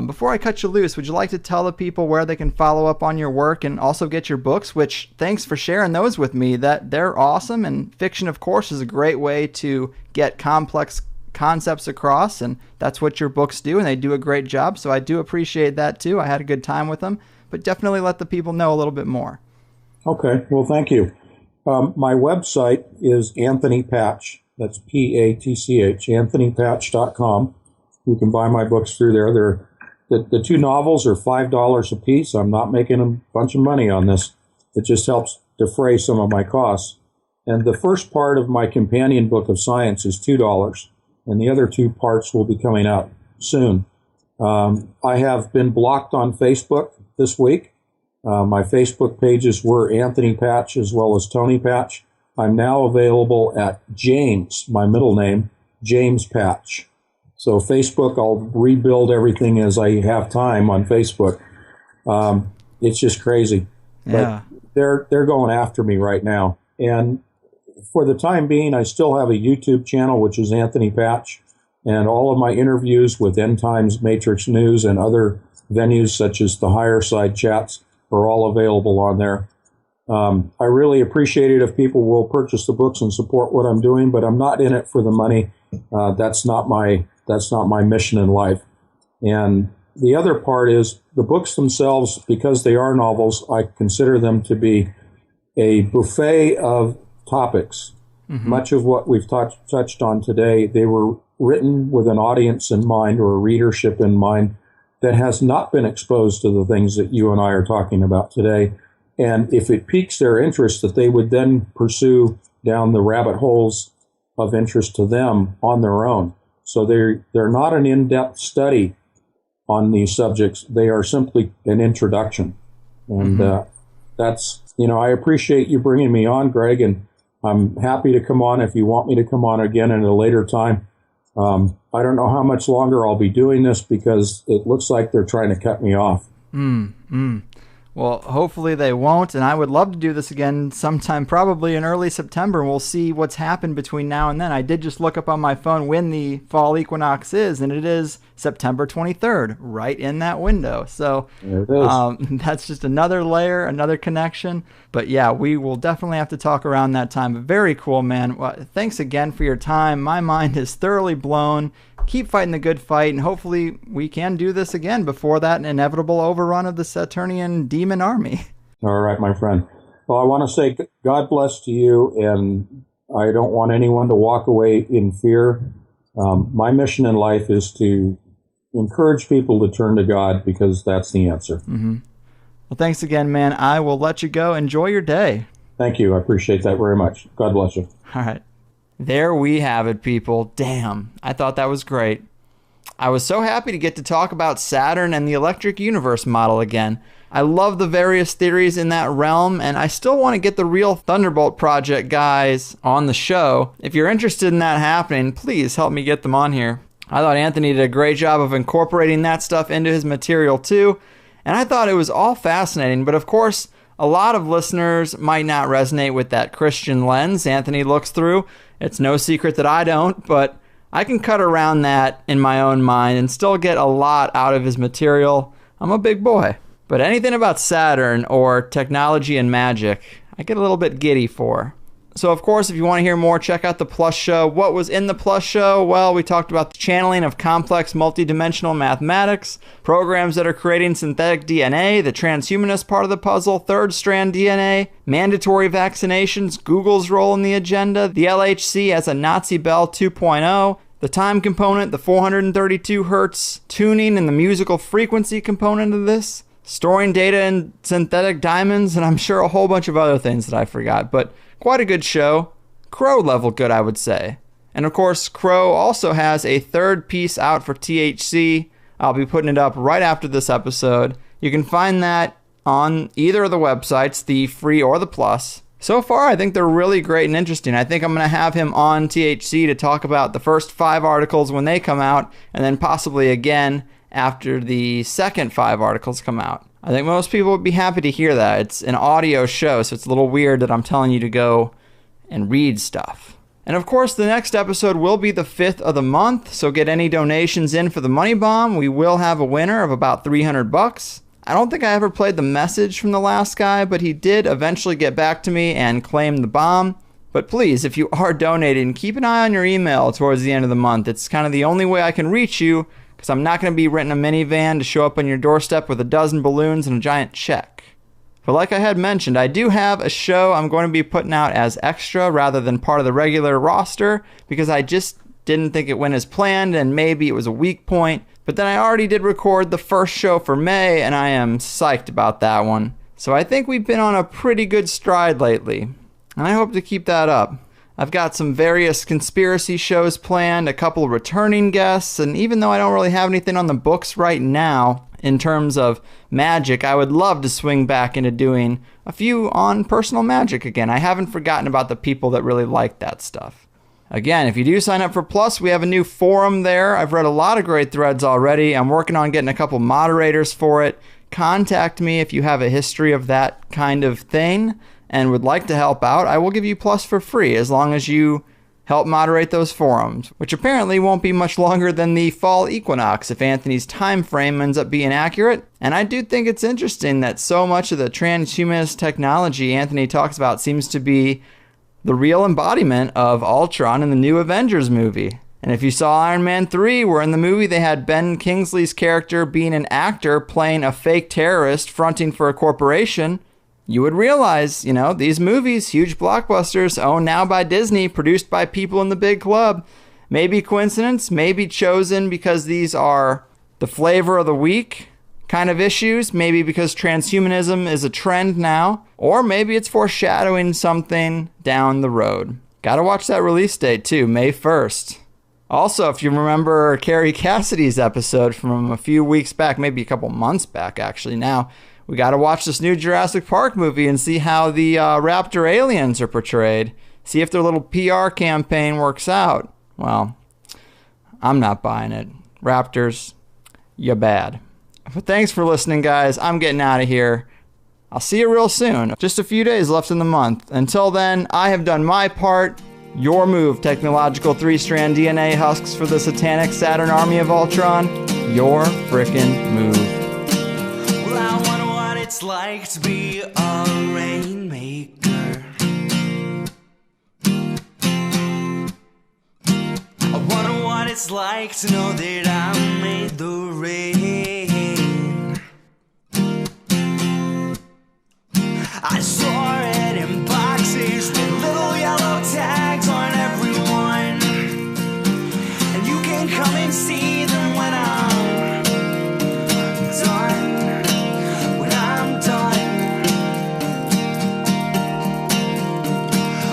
before I cut you loose, would you like to tell the people where they can follow up on your work and also get your books, which thanks for sharing those with me. That they're awesome, and fiction, of course, is a great way to get complex concepts across, and that's what your books do, and they do a great job, so I do appreciate that too. I had a good time with them, but definitely let the people know a little bit more. Okay, well, thank you. My website is Anthony Patch. That's P-A-T-C-H, anthonypatch.com. You can buy my books through there. The two novels are $5 a piece. I'm not making a bunch of money on this. It just helps defray some of my costs. And the first part of my companion book of science is $2, and the other two parts will be coming out soon. I have been blocked on Facebook this week. My Facebook pages were Anthony Patch as well as Tony Patch. I'm now available at James, my middle name, James Patch. So Facebook, I'll rebuild everything as I have time on Facebook. It's just crazy. Yeah. But they're going after me right now. And for the time being, I still have a YouTube channel, which is Anthony Patch. And all of my interviews with End Times, Matrix News, and other venues such as the Higherside chats are all available on there. I really appreciate it if people will purchase the books and support what I'm doing, but I'm not in it for the money. That's not my mission in life. And the other part is the books themselves, because they are novels, I consider them to be a buffet of topics. Mm-hmm. Much of what we've touched on today, they were written with an audience in mind or a readership in mind that has not been exposed to the things that you and I are talking about today. And if it piques their interest, that they would then pursue down the rabbit holes of interest to them on their own. So they're not an in-depth study on these subjects. They are simply an introduction. And that's, I appreciate you bringing me on, Greg, and I'm happy to come on if you want me to come on again at a later time. I don't know how much longer I'll be doing this because it looks like they're trying to cut me off. Well, hopefully they won't, and I would love to do this again sometime, probably in early September, and we'll see what's happened between now and then. I did just look up on my phone when the fall equinox is, and it is September 23rd, right in that window. So that's just another layer, another connection. But yeah, we will definitely have to talk around that time. But very cool, man. Well, thanks again for your time. My mind is thoroughly blown. Keep fighting the good fight, and hopefully we can do this again before that inevitable overrun of the Saturnian demon army. All right, my friend. Well, I want to say God bless to you, and I don't want anyone to walk away in fear. My mission in life is to encourage people to turn to God because that's the answer. Mm-hmm. Well, thanks again, man. I will let you go. Enjoy your day. Thank you. I appreciate that very much. God bless you. All right. There we have it, people. Damn, I thought that was great. I was so happy to get to talk about Saturn and the electric universe model again. I love the various theories in that realm, and I still want to get the real Thunderbolt Project guys on the show. If you're interested in that happening, please help me get them on here. I thought Anthony did a great job of incorporating that stuff into his material too, and I thought it was all fascinating, but of course, a lot of listeners might not resonate with that Christian lens Anthony looks through. It's no secret that I don't, but I can cut around that in my own mind and still get a lot out of his material. I'm a big boy. But anything about Saturn or technology and magic, I get a little bit giddy for. So, of course, if you want to hear more, check out the Plus Show. What was in the Plus Show? Well, we talked about the channeling of complex multidimensional mathematics, programs that are creating synthetic DNA, the transhumanist part of the puzzle, third strand DNA, mandatory vaccinations, Google's role in the agenda, the LHC as a Nazi Bell 2.0, the time component, the 432 hertz tuning and the musical frequency component of this, storing data in synthetic diamonds, and I'm sure a whole bunch of other things that I forgot, but quite a good show. Crow level good, I would say. And of course, Crow also has a third piece out for THC. I'll be putting it up right after this episode. You can find that on either of the websites, the free or the plus. So far, I think they're really great and interesting. I think I'm going to have him on THC to talk about the first 5 articles when they come out, and then possibly again after the second 5 articles come out. I think most people would be happy to hear that. It's an audio show, so it's a little weird that I'm telling you to go and read stuff. And of course, the next episode will be the 5th of the month, so get any donations in for the Money Bomb. We will have a winner of about $300. I don't think I ever played the message from the last guy, but he did eventually get back to me and claim the bomb. But please, if you are donating, keep an eye on your email towards the end of the month. It's kind of the only way I can reach you, because I'm not going to be renting a minivan to show up on your doorstep with a dozen balloons and a giant check. But like I had mentioned, I do have a show I'm going to be putting out as extra rather than part of the regular roster, because I just didn't think it went as planned and maybe it was a weak point. But then I already did record the first show for May, and I am psyched about that one. So I think we've been on a pretty good stride lately, and I hope to keep that up. I've got some various conspiracy shows planned, a couple returning guests, and even though I don't really have anything on the books right now in terms of magic, I would love to swing back into doing a few on personal magic again. I haven't forgotten about the people that really like that stuff. Again, if you do sign up for Plus, we have a new forum there. I've read a lot of great threads already. I'm working on getting a couple moderators for it. Contact me if you have a history of that kind of thing and would like to help out. I will give you Plus for free as long as you help moderate those forums, which apparently won't be much longer than the fall equinox if Anthony's time frame ends up being accurate. And I do think it's interesting that so much of the transhumanist technology Anthony talks about seems to be the real embodiment of Ultron in the new Avengers movie. And if you saw Iron Man 3, where in the movie they had Ben Kingsley's character being an actor playing a fake terrorist fronting for a corporation, you would realize, these movies, huge blockbusters, owned now by Disney, produced by people in the big club. Maybe coincidence, maybe chosen because these are the flavor of the week kind of issues, maybe because transhumanism is a trend now, or maybe it's foreshadowing something down the road. Gotta watch that release date too, May 1st. Also, if you remember Carrie Cassidy's episode from a few weeks back, maybe a couple months back actually now, we gotta watch this new Jurassic Park movie and see how the raptor aliens are portrayed. See if their little PR campaign works out. Well, I'm not buying it. Raptors, you're bad. But thanks for listening, guys. I'm getting out of here. I'll see you real soon. Just a few days left in the month. Until then, I have done my part. Your move, technological 3-strand DNA husks for the satanic Saturn army of Ultron. Your frickin' move. Well, I wonder what it's like to be a rainmaker. I wonder what it's like to know that I made the rain. I saw it in boxes with little yellow tags on everyone. And you can come and see them when I'm done. When I'm done.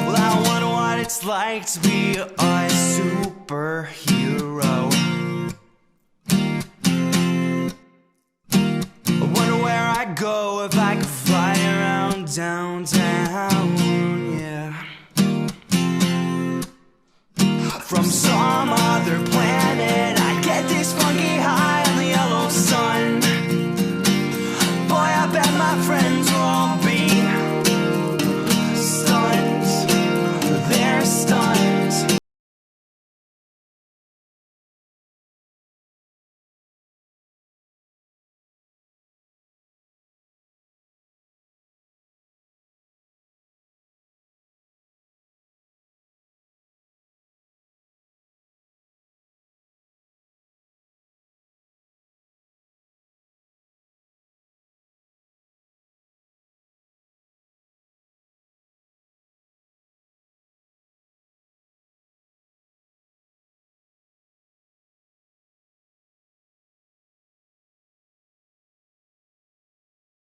Well, I wonder what it's like to be a superhero. I wonder where I'd go if I could fly around downtown.